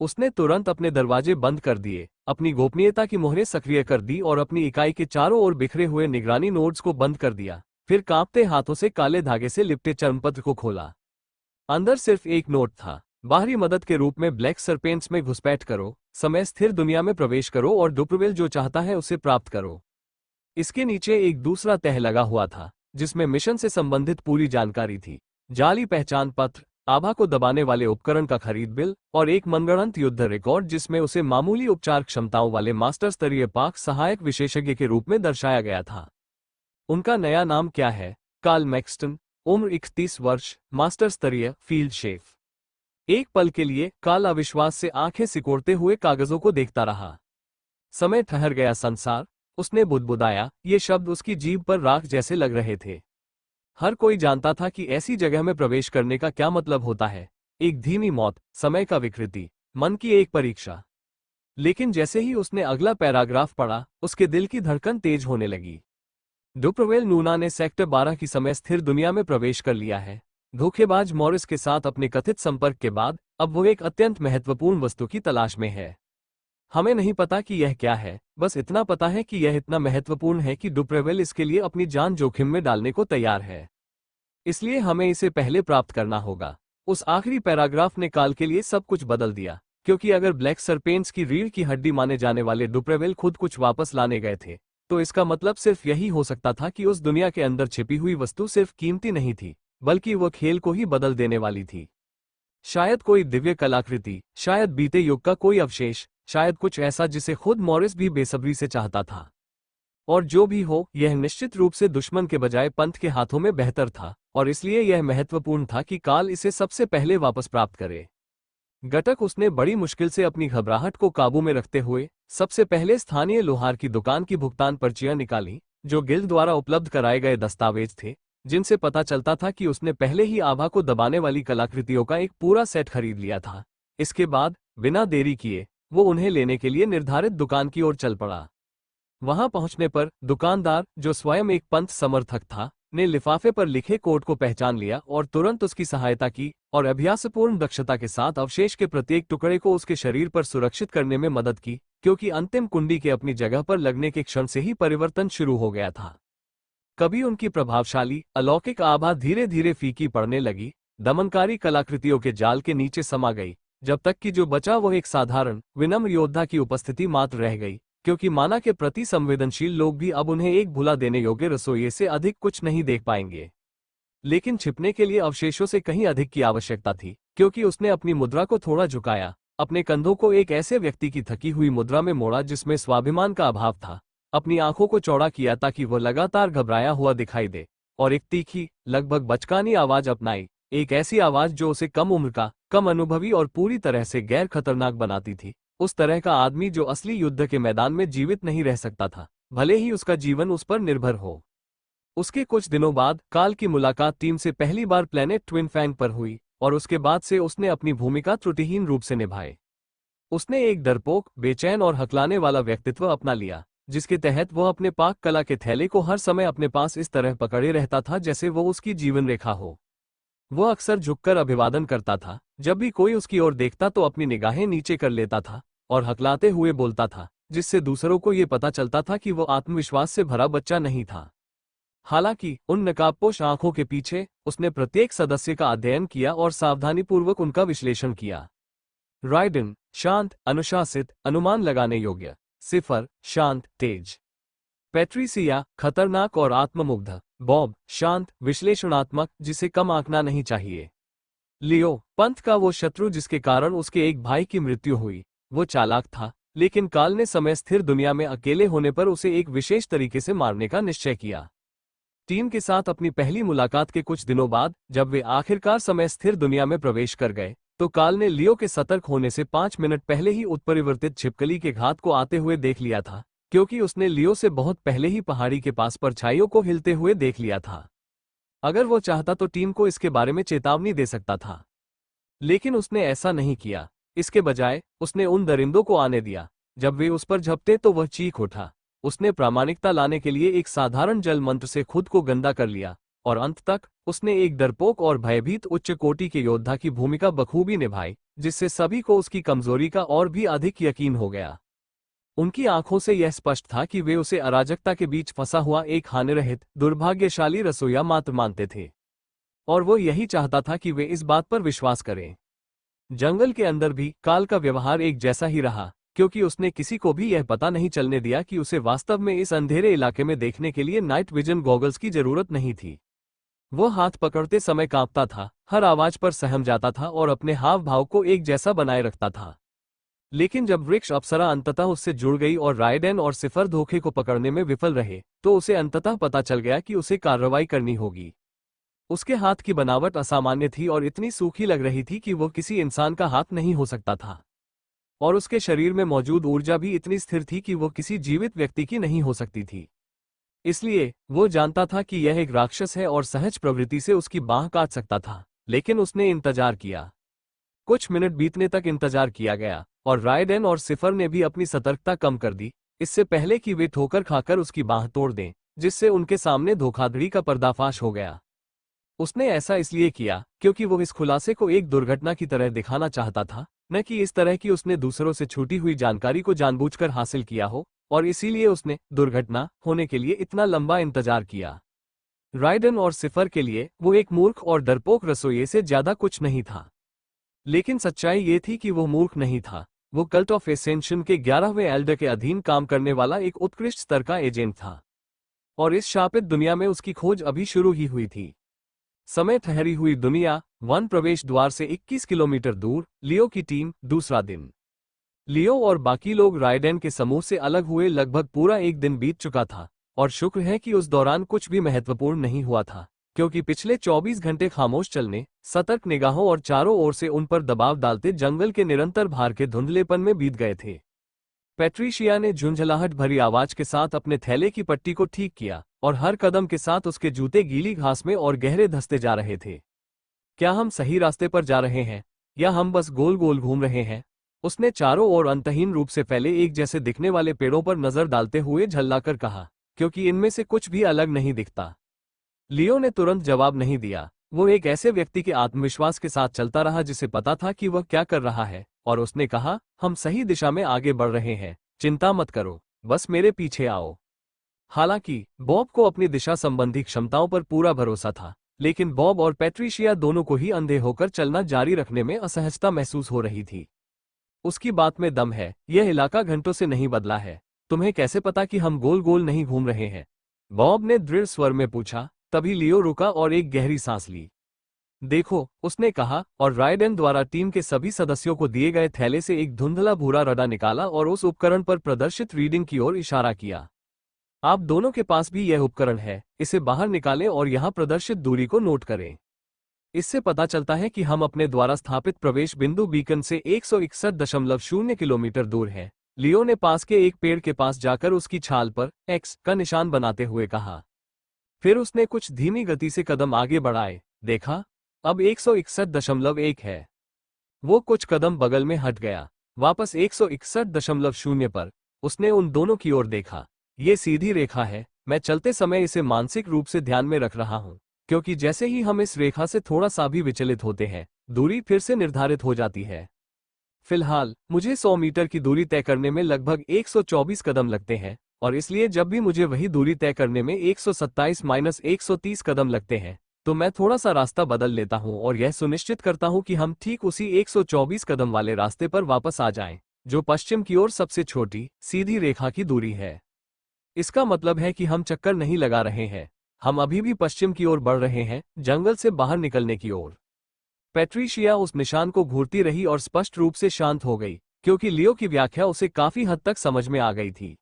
उसने तुरंत अपने दरवाजे बंद कर दिए, अपनी गोपनीयता की मोहरें सक्रिय कर दी और अपनी इकाई के चारों ओर बिखरे हुए निगरानी नोड्स को बंद कर दिया। फिर कांपते हाथों से काले धागे से लिपटे चर्मपत्र को खोला। अंदर सिर्फ एक नोट था, बाहरी मदद के रूप में ब्लैक सरपेंट्स में घुसपैठ करो, समय स्थिर दुनिया में प्रवेश करो और डुप्रवेल जो चाहता है उसे प्राप्त करो। इसके नीचे एक दूसरा तह लगा हुआ था, जिसमें मिशन से संबंधित पूरी जानकारी थी। जाली पहचान पत्र, आभा को दबाने वाले उपकरण का खरीद बिल और एक मनगढ़ंत युद्ध रिकॉर्ड जिसमें उसे मामूली उपचार क्षमताओं वाले मास्टर स्तरीय पाक सहायक विशेषज्ञ के रूप में दर्शाया गया था। उनका नया नाम क्या है? कार्ल मैक्सटन, उम्र 31 वर्ष, मास्टर स्तरीय फील्ड शेफ। एक पल के लिए कार्ल अविश्वास से आंखें सिकोड़ते हुए कागजों को देखता रहा। समय ठहर गया संसार, उसने बुदबुदाया। ये शब्द उसकी जीभ पर राख जैसे लग रहे थे। हर कोई जानता था कि ऐसी जगह में प्रवेश करने का क्या मतलब होता है। एक धीमी मौत, समय का विकृति, मन की एक परीक्षा। लेकिन जैसे ही उसने अगला पैराग्राफ पढ़ा, उसके दिल की धड़कन तेज होने लगी। डुप्रवेल नूना ने सेक्टर 12 की समय स्थिर दुनिया में प्रवेश कर लिया है। धोखेबाज मॉरिस के साथ अपने कथित संपर्क के बाद अब वो एक अत्यंत महत्वपूर्ण वस्तु की तलाश में है। हमें नहीं पता कि यह क्या है, बस इतना पता है कि यह इतना महत्वपूर्ण है कि डुप्रेवेल इसके लिए अपनी जान जोखिम में डालने को तैयार है। इसलिए हमें इसे पहले प्राप्त करना होगा। उस आखिरी पैराग्राफ ने काल के लिए सब कुछ बदल दिया, क्योंकि अगर ब्लैक सरपेंट्स की रीढ़ की हड्डी माने जाने वाले डुप्रेवेल खुद कुछ वापस लाने गए थे, तो इसका मतलब सिर्फ यही हो सकता था कि उस दुनिया के अंदर छिपी हुई वस्तु सिर्फ कीमती नहीं थी, बल्कि वह खेल को ही बदल देने वाली थी। शायद कोई दिव्य कलाकृति, शायद बीते युग का कोई अवशेष, शायद कुछ ऐसा जिसे खुद मॉरिस भी बेसब्री से चाहता था। और जो भी हो, यह निश्चित रूप से दुश्मन के बजाय पंथ के हाथों में बेहतर था, और इसलिए यह महत्वपूर्ण था कि काल इसे सबसे पहले वापस प्राप्त करे। घटक उसने बड़ी मुश्किल से अपनी घबराहट को काबू में रखते हुए सबसे पहले स्थानीय लोहार की दुकान की भुगतान पर्चियां निकाली, जो गिल्ड द्वारा उपलब्ध कराए गए दस्तावेज थे। जिनसे पता चलता था कि उसने पहले ही आभा को दबाने वाली कलाकृतियों का एक पूरा सेट खरीद लिया था। इसके बाद बिना देरी किए वो उन्हें लेने के लिए निर्धारित दुकान की ओर चल पड़ा। वहां पहुंचने पर दुकानदार, जो स्वयं एक पंथ समर्थक था, ने लिफाफे पर लिखे कोड को पहचान लिया और तुरंत उसकी सहायता की और अभ्यासपूर्ण दक्षता के साथ अवशेष के प्रत्येक टुकड़े को उसके शरीर पर सुरक्षित करने में मदद की, क्योंकि अंतिम कुंडी के अपनी जगह पर लगने के क्षण से ही परिवर्तन शुरू हो गया था। कभी उनकी प्रभावशाली अलौकिक आभा धीरे धीरे फीकी पड़ने लगी, दमनकारी कलाकृतियों के जाल के नीचे समा गई, जब तक कि जो बचा वो एक साधारण विनम्र योद्धा की उपस्थिति मात्र रह गई, क्योंकि माना के प्रति संवेदनशील लोग भी अब उन्हें एक भुला देने योग्य रसोइये से अधिक कुछ नहीं देख पाएंगे। लेकिन छिपने के लिए अवशेषों से कहीं अधिक की आवश्यकता थी, क्योंकि उसने अपनी मुद्रा को थोड़ा झुकाया, अपने कंधों को एक ऐसे व्यक्ति की थकी हुई मुद्रा में मोड़ा जिसमें स्वाभिमान का अभाव था, अपनी आंखों को चौड़ा किया ताकि वह लगातार घबराया हुआ दिखाई दे, और एक तीखी, लगभग बचकानी आवाज अपनाई, एक ऐसी आवाज जो उसे कम उम्र का, कम अनुभवी और पूरी तरह से गैर खतरनाक बनाती थी, उस तरह का आदमी जो असली युद्ध के मैदान में जीवित नहीं रह सकता था, भले ही उसका जीवन उस पर निर्भर हो। उसके कुछ दिनों बाद काल की मुलाकात टीम से पहली बार प्लेनेट ट्विन फैंग पर हुई, और उसके बाद से उसने अपनी भूमिका त्रुटिहीन रूप से निभाई। उसने एक डरपोक, बेचैन और हकलाने वाला व्यक्तित्व अपना लिया, जिसके तहत वह अपने पाक कला के थैले को हर समय अपने पास इस तरह पकड़े रहता था जैसे वो उसकी जीवन रेखा हो। वह अक्सर झुककर अभिवादन करता था, जब भी कोई उसकी ओर देखता तो अपनी निगाहें नीचे कर लेता था और हकलाते हुए बोलता था, जिससे दूसरों को ये पता चलता था कि वो आत्मविश्वास से भरा बच्चा नहीं था। हालांकि उन नकाबपोश आंखों के पीछे उसने प्रत्येक सदस्य का अध्ययन किया और सावधानीपूर्वक उनका विश्लेषण किया। राइडन, शांत, अनुशासित, अनुमान लगाने योग्य। सिफर, शांत, तेज। पैट्रिसिया, खतरनाक और आत्ममुग्ध। बॉब, शांत, विश्लेषणात्मक, जिसे कम आंकना नहीं चाहिए। लियो, पंथ का वो शत्रु जिसके कारण उसके एक भाई की मृत्यु हुई। वो चालाक था, लेकिन काल ने समय स्थिर दुनिया में अकेले होने पर उसे एक विशेष तरीके से मारने का निश्चय किया। टीम के साथ अपनी पहली मुलाकात के कुछ दिनों बाद, जब वे आखिरकार समय स्थिर दुनिया में प्रवेश कर गए, तो काल ने लियो के सतर्क होने से 5 मिनट पहले ही उत्परिवर्तित छिपकली के घात को आते हुए देख लिया था, क्योंकि उसने लियो से बहुत पहले ही पहाड़ी के पास परछाइयों को हिलते हुए देख लिया था। अगर वो चाहता तो टीम को इसके बारे में चेतावनी दे सकता था, लेकिन उसने ऐसा नहीं किया। इसके बजाय उसने उन दरिंदों को आने दिया। जब वे उस पर झपटे तो वह चीख उठा। उसने प्रामाणिकता लाने के लिए एक साधारण जल मंत्र से खुद को गंदा कर लिया, और अंत तक उसने एक डरपोक और भयभीत उच्च कोटि के योद्धा की भूमिका बखूबी निभाई, जिससे सभी को उसकी कमजोरी का और भी अधिक यकीन हो गया। उनकी आंखों से यह स्पष्ट था कि वे उसे अराजकता के बीच फंसा हुआ एक हानिरहित, दुर्भाग्यशाली रसोइया मात्र मानते थे, और वो यही चाहता था कि वे इस बात पर विश्वास करें। जंगल के अंदर भी काल का व्यवहार एक जैसा ही रहा, क्योंकि उसने किसी को भी यह पता नहीं चलने दिया कि उसे वास्तव में इस अंधेरे इलाके में देखने के लिए नाइट विजन गॉगल्स की जरूरत नहीं थी। वो हाथ पकड़ते समय कांपता था, हर आवाज पर सहम जाता था और अपने हाव भाव को एक जैसा बनाए रखता था। लेकिन जब वृक्ष अप्सरा अंततः उससे जुड़ गई और राइडेन और सिफर धोखे को पकड़ने में विफल रहे, तो उसे अंततः पता चल गया कि उसे कार्रवाई करनी होगी। उसके हाथ की बनावट असामान्य थी और इतनी सूखी लग रही थी कि वो किसी इंसान का हाथ नहीं हो सकता था, और उसके शरीर में मौजूद ऊर्जा भी इतनी स्थिर थी कि वो किसी जीवित व्यक्ति की नहीं हो सकती थी। इसलिए वो जानता था कि यह एक राक्षस है और सहज प्रवृत्ति से उसकी बाँह काट सकता था, लेकिन उसने इंतजार किया। कुछ मिनट बीतने तक इंतजार किया गया, और राइडेन और सिफर ने भी अपनी सतर्कता कम कर दी, इससे पहले कि वे ठोकर खाकर उसकी बाँह तोड़ दें, जिससे उनके सामने धोखाधड़ी का पर्दाफाश हो गया। उसने ऐसा इसलिए किया क्योंकि वो इस खुलासे को एक दुर्घटना की तरह दिखाना चाहता था, न कि इस तरह की उसने दूसरों से छूटी हुई जानकारी को जानबूझकर हासिल किया हो, और इसीलिए उसने दुर्घटना होने के लिए इतना लंबा इंतजार किया। राइडन और सिफर के लिए वो एक मूर्ख और डरपोक रसोइये से ज्यादा कुछ नहीं था, लेकिन सच्चाई ये थी कि वो मूर्ख नहीं था। वो कल्ट ऑफ एसेंशन के 11वें एल्डर के अधीन काम करने वाला एक उत्कृष्ट स्तर का एजेंट था, और इस शापित दुनिया में उसकी खोज अभी शुरू ही हुई थी। समय ठहरी हुई दुनिया, वन प्रवेश द्वार से 21 किलोमीटर दूर। लियो की टीम, दूसरा दिन। लियो और बाकी लोग राइडेन के समूह से अलग हुए लगभग पूरा एक दिन बीत चुका था, और शुक्र है कि उस दौरान कुछ भी महत्वपूर्ण नहीं हुआ था, क्योंकि पिछले 24 घंटे खामोश चलने, सतर्क निगाहों और चारों ओर से उन पर दबाव डालते जंगल के निरंतर भार के धुंधलेपन में बीत गए थे। पैट्रिशिया ने झुंझलाहट भरी आवाज के साथ अपने थैले की पट्टी को ठीक किया और हर कदम के साथ उसके जूते गीली घास में और गहरे धंसते जा रहे थे। क्या हम सही रास्ते पर जा रहे हैं या हम बस गोल गोल घूम रहे हैं? उसने चारों ओर अंतहीन रूप से फैले एक जैसे दिखने वाले पेड़ों पर नजर डालते हुए झल्लाकर कहा, क्योंकि इनमें से कुछ भी अलग नहीं दिखता। लियो ने तुरंत जवाब नहीं दिया। वो एक ऐसे व्यक्ति के आत्मविश्वास के साथ चलता रहा जिसे पता था कि वह क्या कर रहा है, और उसने कहा, हम सही दिशा में आगे बढ़ रहे हैं, चिंता मत करो, बस मेरे पीछे आओ। हालांकि बॉब को अपनी दिशा संबंधी क्षमताओं पर पूरा भरोसा था, लेकिन बॉब और पैट्रिशिया दोनों को ही अंधे होकर चलना जारी रखने में असहजता महसूस हो रही थी। उसकी बात में दम है, यह इलाका घंटों से नहीं बदला है, तुम्हें कैसे पता कि हम गोल गोल नहीं घूम रहे हैं? बॉब ने दृढ़ स्वर में पूछा। तभी लियो रुका और एक गहरी सांस ली। देखो, उसने कहा, और राइडेन द्वारा टीम के सभी सदस्यों को दिए गए थैले से एक धुंधला भूरा रडा निकाला और उस उपकरण पर प्रदर्शित रीडिंग की ओर इशारा किया। आप दोनों के पास भी यह उपकरण है, इसे बाहर निकालें और यहां प्रदर्शित दूरी को नोट करें। इससे पता चलता है कि हम अपने द्वारा स्थापित प्रवेश बिंदु बीकन से 161.0 किलोमीटर दूर हैं। लियो ने पास के एक पेड़ के पास जाकर उसकी छाल पर एक्स का निशान बनाते हुए कहा। फिर उसने कुछ धीमी गति से कदम आगे बढ़ाए। देखा, अब 161.1 है। वो कुछ कदम बगल में हट गया, वापस 161.0 पर। उसने उन दोनों की ओर देखा। ये सीधी रेखा है, मैं चलते समय इसे मानसिक रूप से ध्यान में रख रहा हूं, क्योंकि जैसे ही हम इस रेखा से थोड़ा सा भी विचलित होते हैं, दूरी फिर से निर्धारित हो जाती है। फिलहाल मुझे 100 मीटर की दूरी तय करने में लगभग 124 कदम लगते हैं, और इसलिए जब भी मुझे वही दूरी तय करने में 127-130 कदम लगते हैं, तो मैं थोड़ा सा रास्ता बदल लेता हूं और यह सुनिश्चित करता हूं कि हम ठीक उसी 124 कदम वाले रास्ते पर वापस आ जाएं, जो पश्चिम की ओर सबसे छोटी सीधी रेखा की दूरी है। इसका मतलब है कि हम चक्कर नहीं लगा रहे हैं, हम अभी भी पश्चिम की ओर बढ़ रहे हैं, जंगल से बाहर निकलने की ओर। पैट्रिशिया उस निशान को घूरती रही और स्पष्ट रूप से शांत हो गई, क्योंकि लियो की व्याख्या उसे काफी हद तक समझ में आ गई थी।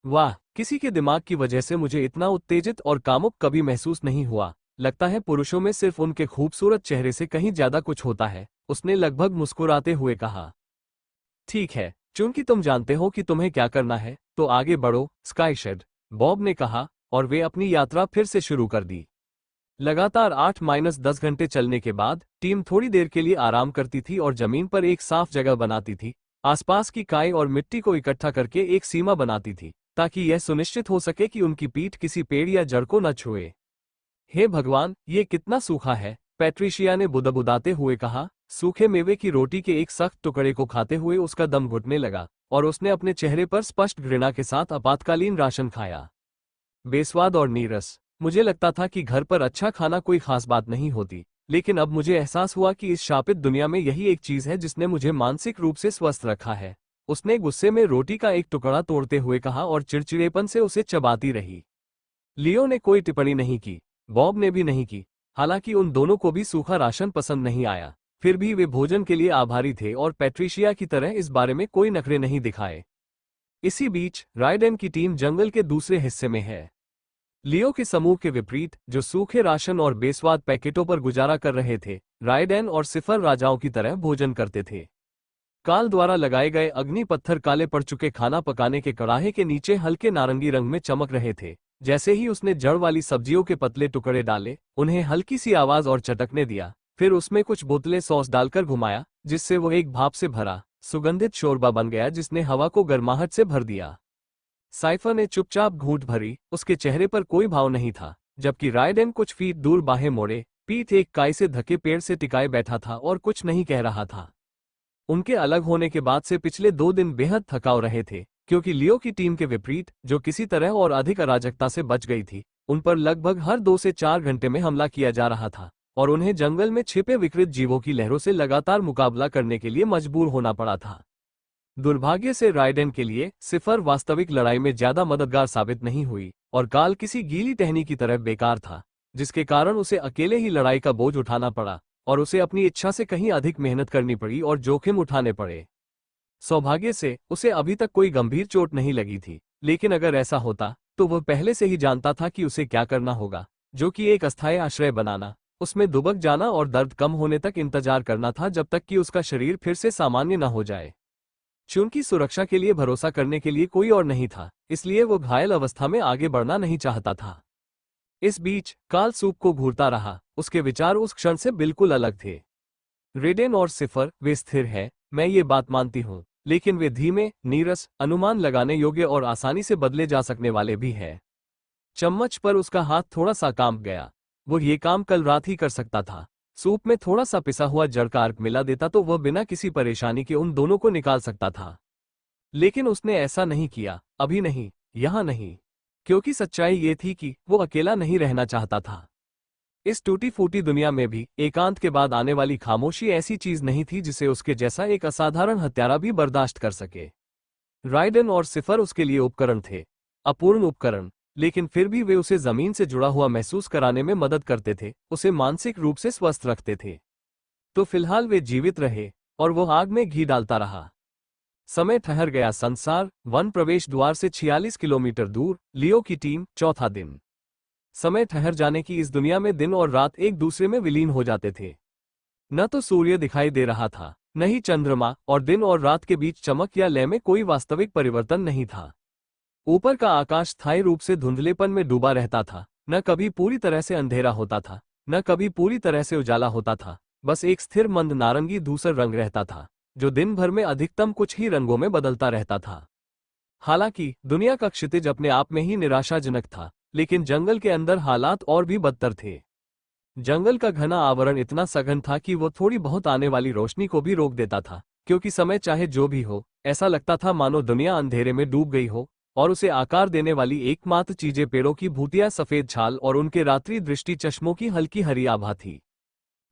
वाह, किसी के दिमाग की वजह से मुझे इतना उत्तेजित और कामुक कभी महसूस नहीं हुआ। लगता है पुरुषों में सिर्फ उनके खूबसूरत चेहरे से कहीं ज्यादा कुछ होता है, उसने लगभग मुस्कुराते हुए कहा। ठीक है, चूंकि तुम जानते हो कि तुम्हें क्या करना है, तो आगे बढ़ो, स्काईशेड, बॉब ने कहा, और वे अपनी यात्रा फिर से शुरू कर दी। लगातार 8-10 घंटे चलने के बाद टीम थोड़ी देर के लिए आराम करती थी और जमीन पर एक साफ जगह बनाती थी, आसपास की काई और मिट्टी को इकट्ठा करके एक सीमा बनाती थी, ताकि यह सुनिश्चित हो सके कि उनकी पीठ किसी पेड़ या जड़ को न छुए। हे भगवान, ये कितना सूखा है, पैट्रिशिया ने बुदबुदाते हुए कहा। सूखे मेवे की रोटी के एक सख्त टुकड़े को खाते हुए उसका दम घुटने लगा, और उसने अपने चेहरे पर स्पष्ट घृणा के साथ आपातकालीन राशन खाया। बेस्वाद और नीरस। मुझे लगता था कि घर पर अच्छा खाना कोई खास बात नहीं होती, लेकिन अब मुझे एहसास हुआ कि इस शापित दुनिया में यही एक चीज है जिसने मुझे मानसिक रूप से स्वस्थ रखा है। उसने गुस्से में रोटी का एक टुकड़ा तोड़ते हुए कहा और चिड़चिड़ेपन से उसे चबाती रही। लियो ने कोई टिप्पणी नहीं की, बॉब ने भी नहीं की। हालांकि उन दोनों को भी सूखा राशन पसंद नहीं आया, फिर भी वे भोजन के लिए आभारी थे और पैट्रिशिया की तरह इस बारे में कोई नखरे नहीं दिखाए। इसी बीच राइडेन की टीम जंगल के दूसरे हिस्से में है। लियो के समूह के विपरीत, जो सूखे राशन और बेस्वाद पैकेटों पर गुजारा कर रहे थे, राइडेन और सिफर राजाओं की तरह भोजन करते थे। काल द्वारा लगाए गए अग्नि पत्थर काले पड़ चुके खाना पकाने के कड़ाहे के नीचे हल्के नारंगी रंग में चमक रहे थे। जैसे ही उसने जड़ वाली सब्जियों के पतले टुकड़े डाले, उन्हें हल्की सी आवाज और चटकने दिया, फिर उसमें कुछ बोतलें सॉस डालकर घुमाया, जिससे वो एक भाप से भरा सुगंधित शोरबा बन गया जिसने हवा को गर्माहट से भर दिया। साइफर ने चुपचाप घूंट भरी, उसके चेहरे पर कोई भाव नहीं था, जबकि राइडेन कुछ फीट दूर बाहें मोड़े, पीठ एक काई से ढके पेड़ से टिकाए बैठा था और कुछ नहीं कह रहा था। उनके अलग होने के बाद से पिछले 2 दिन बेहद थकाऊ रहे थे, क्योंकि लियो की टीम के विपरीत, जो किसी तरह और अधिक अराजकता से बच गई थी, उन पर लगभग हर 2 से 4 घंटे में हमला किया जा रहा था, और उन्हें जंगल में छिपे विकृत जीवों की लहरों से लगातार मुकाबला करने के लिए मजबूर होना पड़ा था। दुर्भाग्य से राइडेन के लिए सिफर वास्तविक लड़ाई में ज्यादा मददगार साबित नहीं हुई, और काल किसी गीली टहनी की तरह बेकार था, जिसके कारण उसे अकेले ही लड़ाई का बोझ उठाना पड़ा, और उसे अपनी इच्छा से कहीं अधिक मेहनत करनी पड़ी और जोखिम उठाने पड़े। सौभाग्य से उसे अभी तक कोई गंभीर चोट नहीं लगी थी, लेकिन अगर ऐसा होता तो वह पहले से ही जानता था कि उसे क्या करना होगा, जो कि एक अस्थायी आश्रय बनाना, उसमें दुबक जाना और दर्द कम होने तक इंतजार करना था जब तक कि उसका शरीर फिर से सामान्य न हो जाए। चूंकि सुरक्षा के लिए भरोसा करने के लिए कोई और नहीं था, इसलिए वो घायल अवस्था में आगे बढ़ना नहीं चाहता था। इस बीच कार्ल सूप को घूरता रहा। उसके विचार उस क्षण से बिल्कुल अलग थे। रेडेन और सिफर, वे स्थिर है, मैं ये बात मानती हूँ, लेकिन वे धीमे, नीरस, अनुमान लगाने योग्य और आसानी से बदले जा सकने वाले भी हैं। चम्मच पर उसका हाथ थोड़ा सा कांप गया। वो ये काम कल रात ही कर सकता था। सूप में थोड़ा सा पिसा हुआ जड़ का अर्क मिला देता तो वह बिना किसी परेशानी के उन दोनों को निकाल सकता था। लेकिन उसने ऐसा नहीं किया, अभी नहीं, यहां नहीं। क्योंकि सच्चाई ये थी कि वो अकेला नहीं रहना चाहता था। इस टूटी फूटी दुनिया में भी एकांत के बाद आने वाली खामोशी ऐसी चीज नहीं थी जिसे उसके जैसा एक असाधारण हत्यारा भी बर्दाश्त कर सके। राइडन और सिफर उसके लिए उपकरण थे, अपूर्ण उपकरण, लेकिन फिर भी वे उसे जमीन से जुड़ा हुआ महसूस कराने में मदद करते थे, उसे मानसिक रूप से स्वस्थ रखते थे। तो फिलहाल वे जीवित रहे और वो आग में घी डालता रहा। समय ठहर गया। संसार वन प्रवेश द्वार से 46 किलोमीटर दूर, लियो की टीम, चौथा दिन। समय ठहर जाने की इस दुनिया में दिन और रात एक दूसरे में विलीन हो जाते थे। न तो सूर्य दिखाई दे रहा था, न ही चंद्रमा, और दिन और रात के बीच चमक या लय में कोई वास्तविक परिवर्तन नहीं था। ऊपर का आकाश स्थायी रूप से धुंधलेपन में डूबा रहता था, न कभी पूरी तरह से अंधेरा होता था, न कभी पूरी तरह से उजाला होता था। बस एक स्थिर मंद नारंगी धूसर रंग रहता था, जो दिन भर में अधिकतम कुछ ही रंगों में बदलता रहता था। हालांकि दुनिया का क्षितिज अपने आप में ही निराशाजनक था, लेकिन जंगल के अंदर हालात और भी बदतर थे। जंगल का घना आवरण इतना सघन था कि वो थोड़ी बहुत आने वाली रोशनी को भी रोक देता था, क्योंकि समय चाहे जो भी हो, ऐसा लगता था मानो दुनिया अंधेरे में डूब गई हो, और उसे आकार देने वाली एकमात्र चीजें पेड़ों की भूतिया सफेद छाल और उनके रात्रि दृष्टि चश्मों की हल्की हरी आभा थी।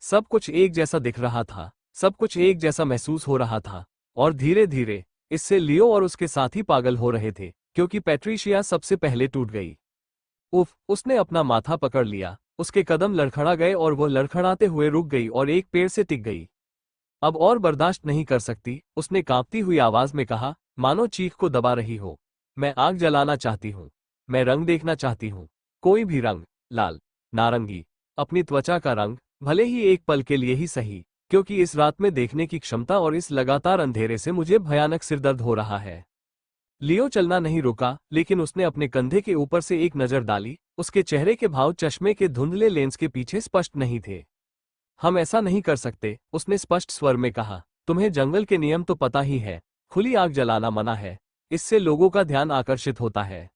सब कुछ एक जैसा दिख रहा था, सब कुछ एक जैसा महसूस हो रहा था, और धीरे धीरे इससे लियो और उसके साथी पागल हो रहे थे, क्योंकि पैट्रिशिया सबसे पहले टूट गई। उफ, उसने अपना माथा पकड़ लिया, उसके कदम लड़खड़ा गए और वो लड़खड़ाते हुए रुक गई और एक पेड़ से टिक गई। अब और बर्दाश्त नहीं कर सकती, उसने कांपती हुई आवाज में कहा, मानो चीख को दबा रही हो। मैं आग जलाना चाहती हूँ। मैं रंग देखना चाहती हूँ। कोई भी रंग, लाल, नारंगी, अपनी त्वचा का रंग, भले ही एक पल के लिए ही सही, क्योंकि इस रात में देखने की क्षमता और इस लगातार अंधेरे से मुझे भयानक सिरदर्द हो रहा है। लियो चलना नहीं रुका, लेकिन उसने अपने कंधे के ऊपर से एक नजर डाली। उसके चेहरे के भाव चश्मे के धुंधले लेंस के पीछे स्पष्ट नहीं थे। हम ऐसा नहीं कर सकते, उसने स्पष्ट स्वर में कहा। तुम्हें जंगल के नियम तो पता ही है, खुली आग जलाना मना है, इससे लोगों का ध्यान आकर्षित होता है।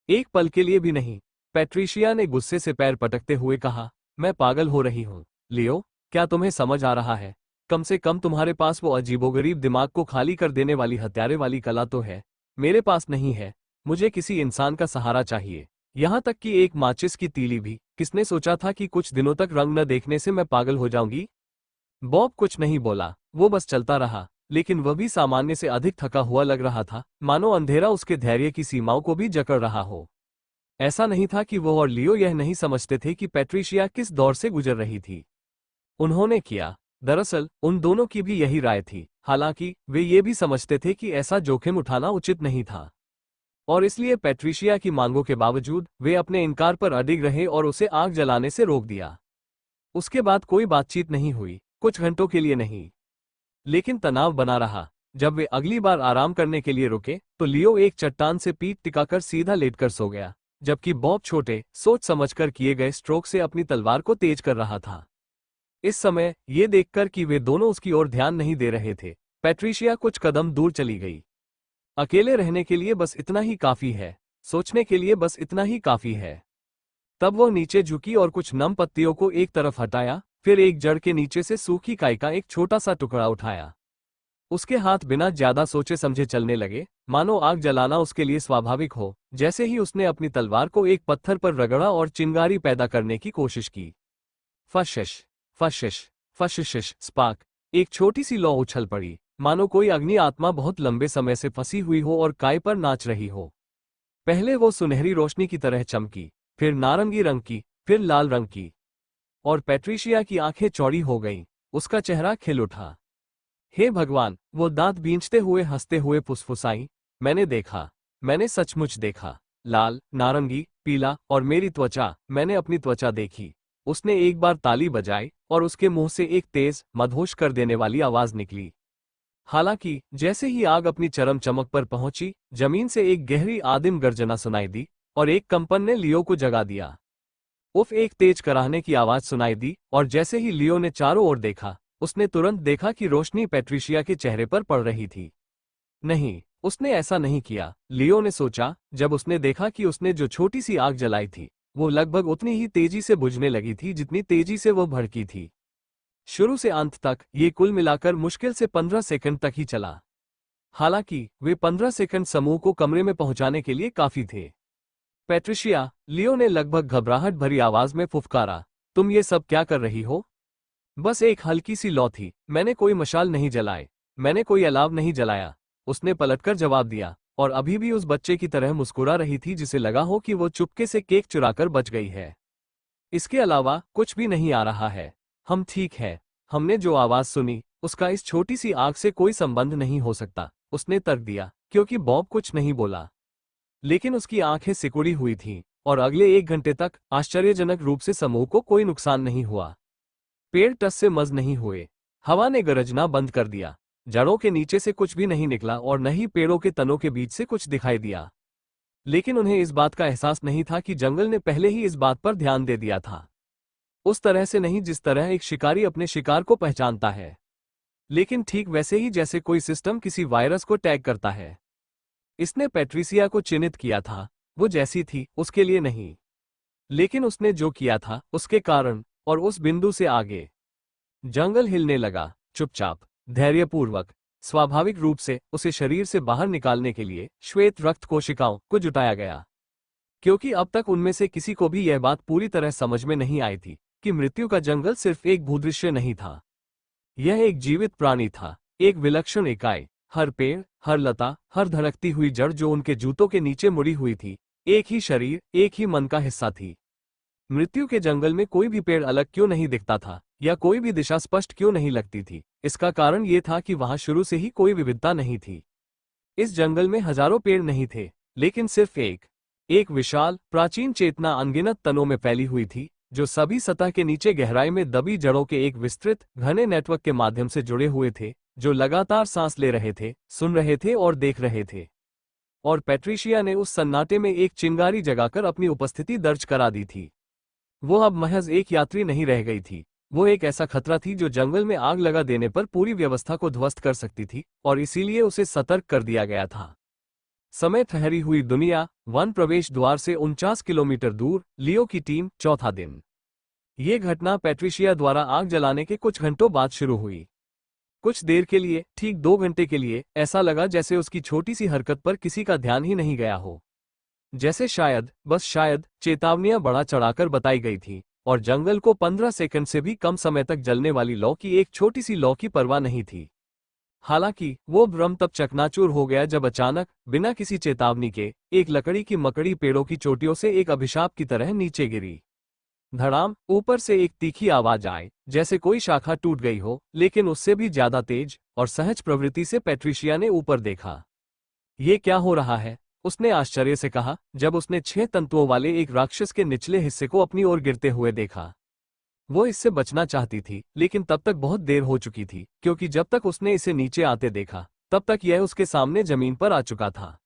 एक पल के लिए भी नहीं, पैट्रिशिया ने गुस्से से पैर पटकते हुए कहा। मैं पागल हो रही हूँ लियो, क्या तुम्हें समझ आ रहा है? कम से कम तुम्हारे पास वो अजीबोगरीब दिमाग को खाली कर देने वाली हत्यारे वाली कला तो है। मेरे पास नहीं है। मुझे किसी इंसान का सहारा चाहिए, यहां तक कि एक माचिस की तीली भी। किसने सोचा था कि कुछ दिनों तक रंग न देखने से मैं पागल हो जाऊंगी? बॉब कुछ नहीं बोला, वो बस चलता रहा, लेकिन वह भी सामान्य से अधिक थका हुआ लग रहा था, मानो अंधेरा उसके धैर्य की सीमाओं को भी जकड़ रहा हो। ऐसा नहीं था कि वो और लियो यह नहीं समझते थे कि पैट्रिशिया किस दौर से गुजर रही थी। उन्होंने किया। दरअसल उन दोनों की भी यही राय थी, हालांकि वे ये भी समझते थे कि ऐसा जोखिम उठाना उचित नहीं था। और इसलिए पैट्रिशिया की मांगों के बावजूद वे अपने इनकार पर अडिग रहे और उसे आग जलाने से रोक दिया। उसके बाद कोई बातचीत नहीं हुई, कुछ घंटों के लिए नहीं। लेकिन तनाव बना रहा। जब वे अगली बार आराम करने के लिए रुके, तो लियो एक चट्टान से पीठ टिकाकर सीधा लेटकर सो गया, जबकि बॉब छोटे, सोच समझकर किए गए स्ट्रोक से अपनी तलवार को तेज कर रहा था। इस समय ये देखकर कि वे दोनों उसकी ओर ध्यान नहीं दे रहे थे, पैट्रिशिया कुछ कदम दूर चली गई। अकेले रहने के लिए बस इतना ही काफी है, सोचने के लिए बस इतना ही काफी है। तब वह नीचे झुकी और कुछ नम पत्तियों को एक तरफ हटाया, फिर एक जड़ के नीचे से सूखी काई का एक छोटा सा टुकड़ा उठाया। उसके हाथ बिना ज्यादा सोचे समझे चलने लगे, मानो आग जलाना उसके लिए स्वाभाविक हो। जैसे ही उसने अपनी तलवार को एक पत्थर पर रगड़ा और चिंगारी पैदा करने की कोशिश की। फशिश फशिश फशिश स्पार्क, एक छोटी सी लौ उछल पड़ी, मानो कोई अग्नि आत्मा बहुत लंबे समय से फंसी हुई हो और काय पर नाच रही हो। पहले वो सुनहरी रोशनी की तरह चमकी, फिर नारंगी रंग की, फिर लाल रंग की, और पैट्रिशिया की आंखें चौड़ी हो गईं, उसका चेहरा खिल उठा। हे भगवान, वो दांत भींचते हुए हंसते हुए फुसफुसाई, मैंने देखा, मैंने सचमुच देखा। लाल, नारंगी, पीला, और मेरी त्वचा, मैंने अपनी त्वचा देखी। उसने एक बार ताली बजाई और उसके मुंह से एक तेज, मदहोश कर देने वाली आवाज निकली। हालांकि जैसे ही आग अपनी चरम चमक पर पहुंची, जमीन से एक गहरी आदिम गर्जना सुनाई दी और एक कंपन ने लियो को जगा दिया। उफ, एक तेज कराहने की आवाज सुनाई दी और जैसे ही लियो ने चारों ओर देखा, उसने तुरंत देखा कि रोशनी पैट्रिशिया के चेहरे पर पड़ रही थी। नहीं, उसने ऐसा नहीं किया, लियो ने सोचा, जब उसने देखा कि उसने जो छोटी सी आग जलाई थी, वो लगभग उतनी ही तेजी से बुझने लगी थी जितनी तेजी से वो भड़की थी। शुरू से अंत तक ये कुल मिलाकर मुश्किल से 15 सेकंड तक ही चला। हालांकि वे 15 सेकंड समूह को कमरे में पहुंचाने के लिए काफी थे। पैट्रिशिया, लियो ने लगभग घबराहट भरी आवाज में फुफकारा, तुम ये सब क्या कर रही हो? बस एक हल्की सी लौ थी, मैंने कोई मशाल नहीं जलाए, मैंने कोई अलाव नहीं जलाया, उसने पलटकर जवाब दिया, और अभी भी उस बच्चे की तरह मुस्कुरा रही थी जिसे लगा हो कि वो चुपके से केक चुराकर बच गई है। इसके अलावा कुछ भी नहीं आ रहा है। हम ठीक है। हमने जो आवाज सुनी, उसका इस छोटी सी आग से कोई संबंध नहीं हो सकता, उसने तर्क दिया, क्योंकि बॉब कुछ नहीं बोला। लेकिन उसकी आंखें सिकुड़ी हुई थीं, और अगले 1 घंटे तक आश्चर्यजनक रूप से समूह को कोई नुकसान नहीं हुआ। पेड़ टस से मज नहीं हुए। हवा ने गरजना बंद कर दिया। जड़ों के नीचे से कुछ भी नहीं निकला और न ही पेड़ों के तनों के बीच से कुछ दिखाई दिया। लेकिन उन्हें इस बात का एहसास नहीं था कि जंगल ने पहले ही इस बात पर ध्यान दे दिया था। उस तरह से नहीं जिस तरह एक शिकारी अपने शिकार को पहचानता है, लेकिन ठीक वैसे ही जैसे कोई सिस्टम किसी वायरस को टैग करता है। इसने पैट्रिसिया को चिन्हित किया था, वो जैसी थी उसके लिए नहीं, लेकिन उसने जो किया था उसके कारण, और उस बिंदु से आगे जंगल हिलने लगा, चुपचाप, धैर्यपूर्वक। स्वाभाविक रूप से उसे शरीर से बाहर निकालने के लिए श्वेत रक्त कोशिकाओं को जुटाया गया, क्योंकि अब तक उनमें से किसी को भी यह बात पूरी तरह समझ में नहीं आई थी कि मृत्यु का जंगल सिर्फ एक भूदृश्य नहीं था। यह एक जीवित प्राणी था, एक विलक्षण इकाई। हर पेड़, हर लता, हर धड़कती हुई जड़ जो उनके जूतों के नीचे मुड़ी हुई थी, एक ही शरीर, एक ही मन का हिस्सा थी। मृत्यु के जंगल में कोई भी पेड़ अलग क्यों नहीं दिखता था, या कोई भी दिशा स्पष्ट क्यों नहीं लगती थी? इसका कारण ये था कि वहां शुरू से ही कोई विविधता नहीं थी। इस जंगल में हजारों पेड़ नहीं थे, लेकिन सिर्फ एक विशाल, प्राचीन चेतना अनगिनत तनों में फैली हुई थी, जो सभी सतह के नीचे गहराई में दबी जड़ों के एक विस्तृत, घने नेटवर्क के माध्यम से जुड़े हुए थे, जो लगातार सांस ले रहे थे, सुन रहे थे और देख रहे थे। और पैट्रिशिया ने उस सन्नाटे में एक चिंगारी जगाकर अपनी उपस्थिति दर्ज करा दी थी। वो अब महज एक यात्री नहीं रह गई थी, वो एक ऐसा खतरा थी जो जंगल में आग लगा देने पर पूरी व्यवस्था को ध्वस्त कर सकती थी, और इसीलिए उसे सतर्क कर दिया गया था। समय ठहरी हुई दुनिया, वन प्रवेश द्वार से 49 किलोमीटर दूर, लियो की टीम, चौथा दिन। ये घटना पैट्रिशिया द्वारा आग जलाने के कुछ घंटों बाद शुरू हुई। कुछ देर के लिए, ठीक 2 घंटे के लिए, ऐसा लगा जैसे उसकी छोटी सी हरकत पर किसी का ध्यान ही नहीं गया हो। जैसे शायद, बस शायद, चेतावनियां बढ़ा चढ़ाकर बताई गई थी, और जंगल को 15 सेकंड से भी कम समय तक जलने वाली लौ की एक छोटी सी लौ की परवाह नहीं थी। हालांकि वो भ्रम तब चकनाचूर हो गया जब अचानक, बिना किसी चेतावनी के, एक लकड़ी की मकड़ी पेड़ों की चोटियों से एक अभिशाप की तरह नीचे गिरी। धड़ाम, ऊपर से एक तीखी आवाज आए, जैसे कोई शाखा टूट गई हो, लेकिन उससे भी ज्यादा तेज और सहज प्रवृत्ति से पैट्रिशिया ने ऊपर देखा। ये क्या हो रहा है? उसने आश्चर्य से कहा, जब उसने 6 तंतुओं वाले एक राक्षस के निचले हिस्से को अपनी ओर गिरते हुए देखा। वो इससे बचना चाहती थी, लेकिन तब तक बहुत देर हो चुकी थी, क्योंकि जब तक उसने इसे नीचे आते देखा, तब तक यह उसके सामने जमीन पर आ चुका था।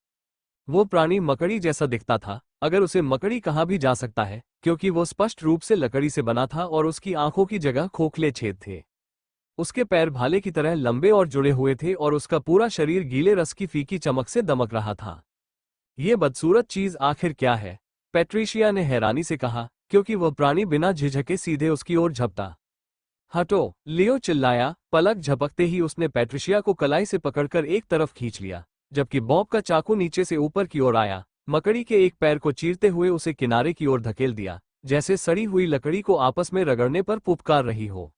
वो प्राणी मकड़ी जैसा दिखता था, अगर उसे मकड़ी कहा भी जा सकता है, क्योंकि वो स्पष्ट रूप से लकड़ी से बना था और उसकी आंखों की जगह खोखले छेद थे। उसके पैर भाले की तरह लंबे और जुड़े हुए थे और उसका पूरा शरीर गीले रस की फीकी चमक से दमक रहा था। ये बदसूरत चीज आखिर क्या है? पैट्रिशिया ने हैरानी से कहा, क्योंकि वह प्राणी बिना झिझके सीधे उसकी ओर झपटा। हटो! लियो चिल्लाया। पलक झपकते ही उसने पैट्रिशिया को कलाई से पकड़कर एक तरफ खींच लिया, जबकि बॉब का चाकू नीचे से ऊपर की ओर आया, मकड़ी के एक पैर को चीरते हुए उसे किनारे की ओर धकेल दिया, जैसे सड़ी हुई लकड़ी को आपस में रगड़ने पर पुपकार रही हो।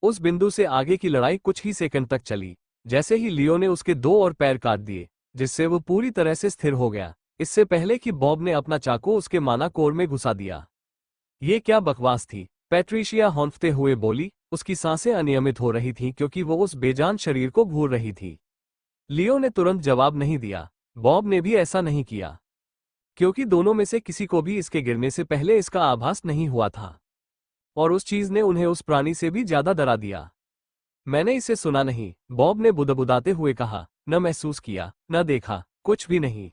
उस बिंदु से आगे की लड़ाई कुछ ही सेकंड तक चली। जैसे ही लियो ने उसके 2 और पैर काट दिए, जिससे वो पूरी तरह से स्थिर हो गया, इससे पहले कि बॉब ने अपना चाकू उसके माना कोर में घुसा दिया। ये क्या बकवास थी? पैट्रिशिया हौंफते हुए बोली। उसकी सांसें अनियमित हो रही थीं क्योंकि वो उस बेजान शरीर को घूर रही थी। लियो ने तुरंत जवाब नहीं दिया। बॉब ने भी ऐसा नहीं किया, क्योंकि दोनों में से किसी को भी इसके गिरने से पहले इसका आभास नहीं हुआ था। और उस चीज ने उन्हें उस प्राणी से भी ज्यादा डरा दिया। मैंने इसे सुना नहीं, बॉब ने बुदबुदाते हुए कहा। न महसूस किया, न देखा, कुछ भी नहीं।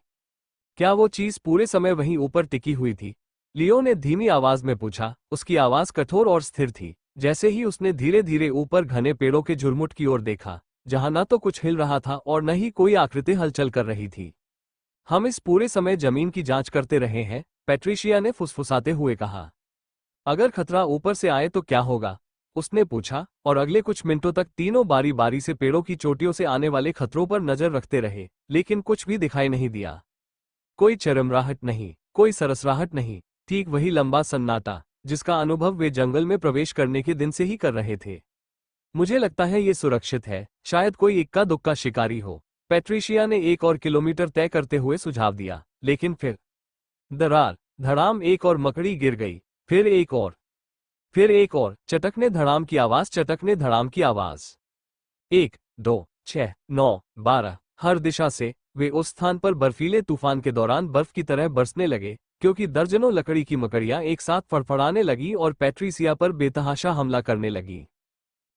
क्या वो चीज पूरे समय वहीं ऊपर टिकी हुई थी? लियो ने धीमी आवाज में पूछा। उसकी आवाज कठोर और स्थिर थी। जैसे ही उसने धीरे धीरे ऊपर घने पेड़ों के झुरमुट की ओर देखा, जहां न तो कुछ हिल रहा था और न ही कोई आकृति हलचल कर रही थी। हम इस पूरे समय जमीन की जांच करते रहे हैं, पैट्रिशिया ने फुसफुसाते हुए कहा। अगर खतरा ऊपर से आए तो क्या होगा? उसने पूछा, और अगले कुछ मिनटों तक तीनों बारी बारी से पेड़ों की चोटियों से आने वाले खतरों पर नजर रखते रहे, लेकिन कुछ भी दिखाई नहीं दिया। कोई चरमराहट नहीं, कोई सरसराहट नहीं, ठीक वही लंबा सन्नाटा जिसका अनुभव वे जंगल में प्रवेश करने के दिन से ही कर रहे थे। मुझे लगता है ये सुरक्षित है, शायद कोई इक्का दुक्का शिकारी हो, पैट्रिशिया ने 1 और किलोमीटर तय करते हुए सुझाव दिया। लेकिन फिर दरार, धड़ाम, एक और मकड़ी गिर गई। फिर एक और, फिर एक और, चटकने धड़ाम की आवाज, चटकने धड़ाम की आवाज। 1, 2, 6, 9, 12, हर दिशा से वे उस स्थान पर बर्फीले तूफान के दौरान बर्फ की तरह बरसने लगे, क्योंकि दर्जनों लकड़ी की मकड़ियां एक साथ फड़फड़ाने लगी और पैट्रिसिया पर बेतहाशा हमला करने लगी।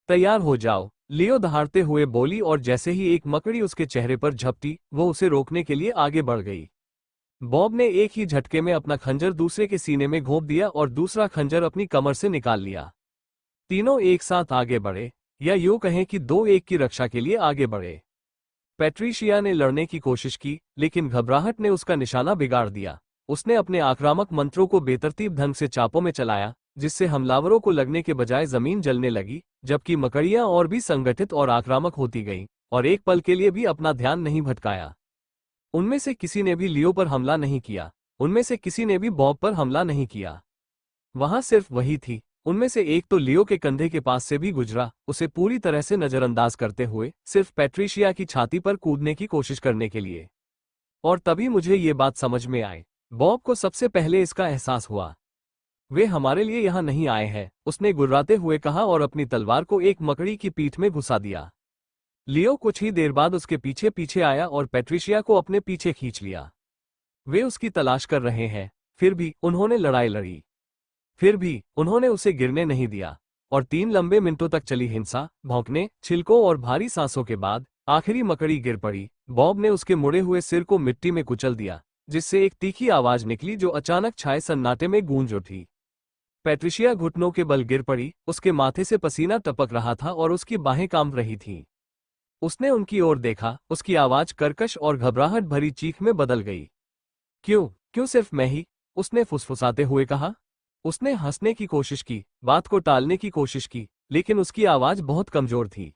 तैयार हो जाओ, लियो दहाड़ते हुए बोली, और जैसे ही एक मकड़ी उसके चेहरे पर झपटी, वो उसे रोकने के लिए आगे बढ़ गई। बॉब ने एक ही झटके में अपना खंजर दूसरे के सीने में घोंप दिया और दूसरा खंजर अपनी कमर से निकाल लिया। तीनों एक साथ आगे बढ़े, या यूं कहें कि दो एक की रक्षा के लिए आगे बढ़े। पैट्रिशिया ने लड़ने की कोशिश की, लेकिन घबराहट ने उसका निशाना बिगाड़ दिया। उसने अपने आक्रामक मंत्रों को बेतरतीब ढंग से चापों में चलाया, जिससे हमलावरों को लगने के बजाय जमीन जलने लगी, जबकि मकड़ियां और भी संगठित और आक्रामक होती गईं, और एक पल के लिए भी अपना ध्यान नहीं भटकाया। उनमें से किसी ने भी लियो पर हमला नहीं किया, उनमें से किसी ने भी बॉब पर हमला नहीं किया। वहां सिर्फ वही थी। उनमें से एक तो लियो के कंधे के पास से भी गुजरा, उसे पूरी तरह से नजरअंदाज करते हुए, सिर्फ पैट्रिशिया की छाती पर कूदने की कोशिश करने के लिए। और तभी मुझे ये बात समझ में आई। बॉब को सबसे पहले इसका एहसास हुआ। वे हमारे लिए यहां नहीं आए हैं, उसने गुर्राते हुए कहा और अपनी तलवार को एक मकड़ी की पीठ में घुसा दिया। लियो कुछ ही देर बाद उसके पीछे पीछे आया और पैट्रिशिया को अपने पीछे खींच लिया। वे उसकी तलाश कर रहे हैं, फिर भी उन्होंने लड़ाई लड़ी। फिर भी उन्होंने उसे गिरने नहीं दिया। और 3 लंबे मिनटों तक चली हिंसा, भौंकने, छिलकों और भारी सांसों के बाद आखिरी मकड़ी गिर पड़ी। बॉब ने उसके मुड़े हुए सिर को मिट्टी में कुचल दिया, जिससे एक तीखी आवाज निकली जो अचानक छाए सन्नाटे में गूंज उठी। पैट्रिशिया घुटनों के बल गिर पड़ी, उसके माथे से पसीना टपक रहा था और उसकी बाहें कांप रही थीं। उसने उनकी ओर देखा, उसकी आवाज कर्कश और घबराहट भरी चीख में बदल गई। क्यों, क्यों सिर्फ मैं ही? उसने फुसफुसाते हुए कहा। उसने हंसने की कोशिश की, बात को टालने की कोशिश की, लेकिन उसकी आवाज बहुत कमजोर थी।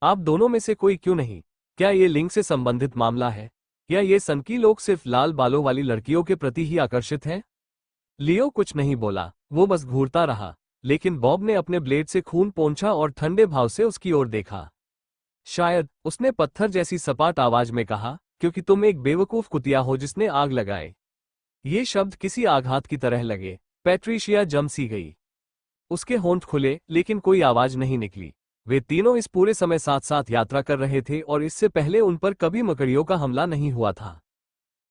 आप दोनों में से कोई क्यों नहीं? क्या ये लिंग से संबंधित मामला है? या ये सनकी लोग सिर्फ लाल बालों वाली लड़कियों के प्रति ही आकर्षित हैं? लियो कुछ नहीं बोला, वो बस घूरता रहा। लेकिन बॉब ने अपने ब्लेड से खून पोंछा और ठंडे भाव से उसकी ओर देखा। शायद, उसने पत्थर जैसी सपाट आवाज में कहा, क्योंकि तुम एक बेवकूफ कुतिया हो जिसने आग लगाए। ये शब्द किसी आघात की तरह लगे। पैट्रिशिया जम सी गई। उसके होंठ खुले, लेकिन कोई आवाज नहीं निकली। वे तीनों इस पूरे समय साथ साथ यात्रा कर रहे थे और इससे पहले उन पर कभी मकड़ियों का हमला नहीं हुआ था।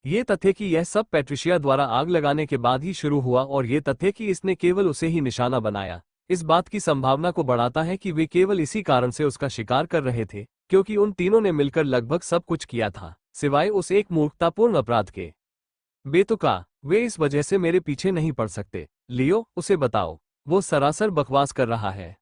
ये तथ्य कि यह सब पैट्रिशिया द्वारा आग लगाने के बाद ही शुरू हुआ और ये तथ्य कि इसने केवल उसे ही निशाना बनाया, इस बात की संभावना को बढ़ाता है कि वे केवल इसी कारण से उसका शिकार कर रहे थे, क्योंकि उन तीनों ने मिलकर लगभग सब कुछ किया था, सिवाय उस एक मूर्खतापूर्ण अपराध के। बेतुका, वे इस वजह से मेरे पीछे नहीं पड़ सकते। लियो, उसे बताओ, वो सरासर बकवास कर रहा है।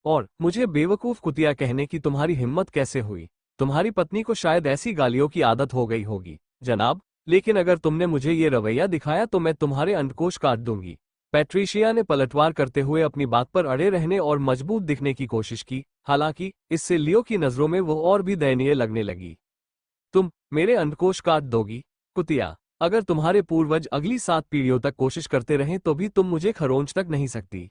और मुझे बेवकूफ कुतिया कहने की तुम्हारी हिम्मत कैसे हुई? तुम्हारी पत्नी को शायद ऐसी गालियों की आदत हो गई होगी, जनाब, लेकिन अगर तुमने मुझे ये रवैया दिखाया तो मैं तुम्हारे अंडकोश काट दूंगी। पैट्रिशिया ने पलटवार करते हुए अपनी बात पर अड़े रहने और मजबूत दिखने की कोशिश की, हालांकि इससे लियो की नजरों में वो और भी दयनीय लगने लगी। तुम मेरे अंडकोश काट दोगी? कुतिया, अगर तुम्हारे पूर्वज अगली 7 पीढ़ियों तक कोशिश करते रहें तो भी तुम मुझे खरोंच तक नहीं सकती।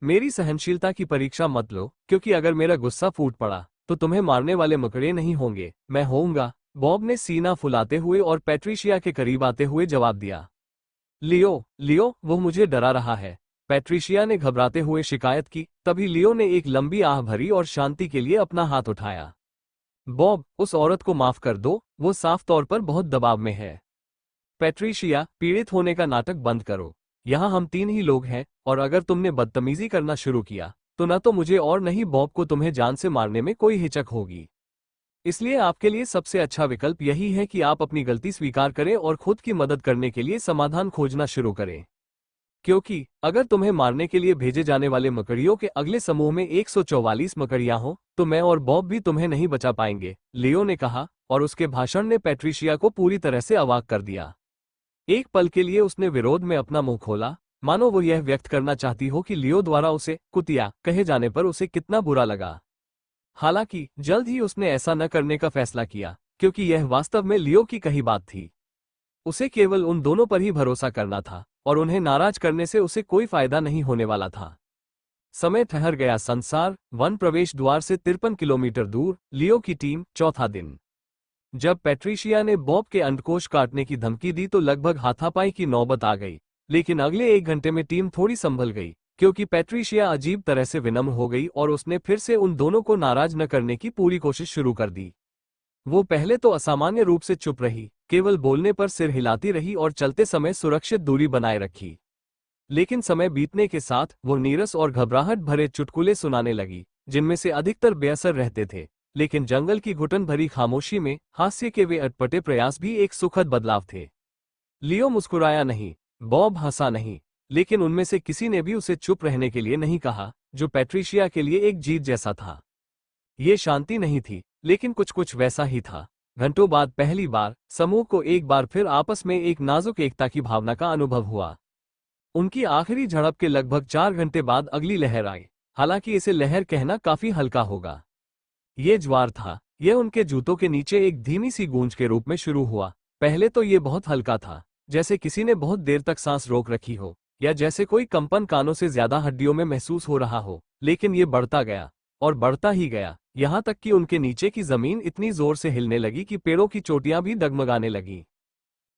मेरी सहनशीलता की परीक्षा मत लो, क्योंकि अगर मेरा गुस्सा फूट पड़ा तो तुम्हें मारने वाले मकड़े नहीं होंगे, मैं होऊंगा। बॉब ने सीना फुलाते हुए और पैट्रिशिया के करीब आते हुए जवाब दिया। लियो, लियो, वो मुझे डरा रहा है, पैट्रिशिया ने घबराते हुए शिकायत की। तभी लियो ने एक लंबी आह भरी और शांति के लिए अपना हाथ उठाया। बॉब, उस औरत को माफ कर दो, वो साफ तौर पर बहुत दबाव में है। पैट्रिशिया, पीड़ित होने का नाटक बंद करो। यहाँ हम 3 ही लोग हैं, और अगर तुमने बदतमीजी करना शुरू किया तो न तो मुझे और न ही बॉब को तुम्हें जान से मारने में कोई हिचक होगी। इसलिए आपके लिए सबसे अच्छा विकल्प यही है कि आप अपनी गलती स्वीकार करें और खुद की मदद करने के लिए समाधान खोजना शुरू करें। क्योंकि अगर तुम्हें मारने के लिए भेजे जाने वाले मकड़ियों के अगले समूह में 144 मकड़ियां हों, तो मैं और बॉब भी तुम्हें नहीं बचा पाएंगे, लियो ने कहा, और उसके भाषण ने पैट्रिशिया को पूरी तरह से अवाक कर दिया। एक पल के लिए उसने विरोध में अपना मुंह खोला, मानो वो यह व्यक्त करना चाहती हो कि लियो द्वारा उसे कुतिया कहे जाने पर उसे कितना बुरा लगा। हालांकि जल्द ही उसने ऐसा न करने का फैसला किया, क्योंकि यह वास्तव में लियो की कही बात थी। उसे केवल उन दोनों पर ही भरोसा करना था, और उन्हें नाराज करने से उसे कोई फायदा नहीं होने वाला था। समय ठहर गया। संसार वन प्रवेश द्वार से 53 किलोमीटर दूर, लियो की टीम। चौथा दिन। जब पैट्रिशिया ने बॉब के अंडकोश काटने की धमकी दी तो लगभग हाथापाई की नौबत आ गई, लेकिन अगले 1 घंटे में टीम थोड़ी संभल गई, क्योंकि पैट्रिशिया अजीब तरह से विनम्र हो गई और उसने फिर से उन दोनों को नाराज न करने की पूरी कोशिश शुरू कर दी। वो पहले तो असामान्य रूप से चुप रही, केवल बोलने पर सिर हिलाती रही और चलते समय सुरक्षित दूरी बनाए रखी। लेकिन समय बीतने के साथ वो नीरस और घबराहट भरे चुटकुले सुनाने लगी, जिनमें से अधिकतर बेअसर रहते थे, लेकिन जंगल की घुटन भरी खामोशी में हास्य के वे अटपटे प्रयास भी एक सुखद बदलाव थे। लियो मुस्कुराया नहीं, बॉब हंसा नहीं, लेकिन उनमें से किसी ने भी उसे चुप रहने के लिए नहीं कहा, जो पैट्रिशिया के लिए एक जीत जैसा था। ये शांति नहीं थी, लेकिन कुछ कुछ वैसा ही था। घंटों बाद पहली बार समूह को एक बार फिर आपस में एक नाजुक एकता की भावना का अनुभव हुआ। उनकी आखिरी झड़प के लगभग 4 घंटे बाद अगली लहर आई। हालांकि इसे लहर कहना काफी हल्का होगा। ये ज्वार था। यह उनके जूतों के नीचे एक धीमी सी गूंज के रूप में शुरू हुआ। पहले तो ये बहुत हल्का था, जैसे किसी ने बहुत देर तक सांस रोक रखी हो, या जैसे कोई कंपन कानों से ज्यादा हड्डियों में महसूस हो रहा हो। लेकिन ये बढ़ता गया और बढ़ता ही गया, यहां तक कि उनके नीचे की जमीन इतनी जोर से हिलने लगी कि पेड़ों की चोटियां भी डगमगाने लगीं।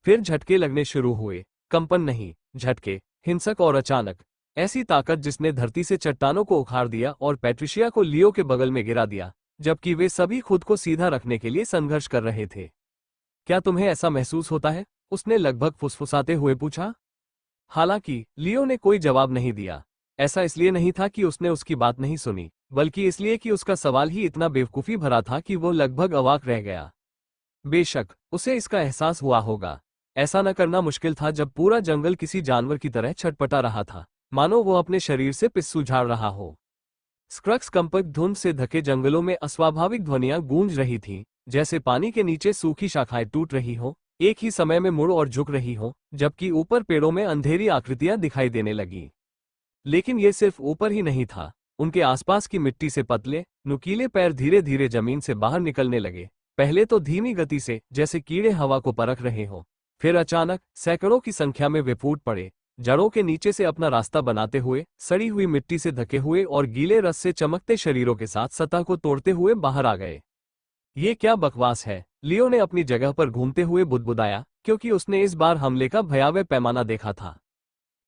फिर झटके लगने शुरू हुए। कंपन नहीं, झटके, हिंसक और अचानक। ऐसी ताकत जिसने धरती से चट्टानों को उखाड़ दिया और पैट्रिशिया को लियो के बगल में गिरा दिया, जबकि वे सभी खुद को सीधा रखने के लिए संघर्ष कर रहे थे। क्या तुम्हें ऐसा महसूस होता है? उसने लगभग फुसफुसाते हुए पूछा। हालांकि लियो ने कोई जवाब नहीं दिया। ऐसा इसलिए नहीं था कि उसने उसकी बात नहीं सुनी, बल्कि इसलिए कि उसका सवाल ही इतना बेवकूफी भरा था कि वो लगभग अवाक रह गया। बेशक उसे इसका एहसास हुआ होगा। ऐसा न करना मुश्किल था जब पूरा जंगल किसी जानवर की तरह छटपटा रहा था, मानो वो अपने शरीर से पिस्सू झाड़ रहा हो। स्क्रक्स कंपक धुंध से ढके जंगलों में अस्वाभाविक ध्वनियां गूंज रही थीं, जैसे पानी के नीचे सूखी शाखाएं टूट रही हो, एक ही समय में मुड़ और झुक रही हो, जबकि ऊपर पेड़ों में अंधेरी आकृतियां दिखाई देने लगीं। लेकिन ये सिर्फ ऊपर ही नहीं था। उनके आसपास की मिट्टी से पतले, नुकीले पैर धीरे धीरे जमीन से बाहर निकलने लगे। पहले तो धीमी गति से, जैसे कीड़े हवा को परख रहे हों। फिर अचानक सैकड़ों की संख्या में वे फूट पड़े, जड़ों के नीचे से अपना रास्ता बनाते हुए, सड़ी हुई मिट्टी से ढके हुए और गीले रस से चमकते शरीरों के साथ सतह को तोड़ते हुए बाहर आ गए। ये क्या बकवास है? लियो ने अपनी जगह पर घूमते हुए बुदबुदाया, क्योंकि उसने इस बार हमले का भयावह पैमाना देखा था।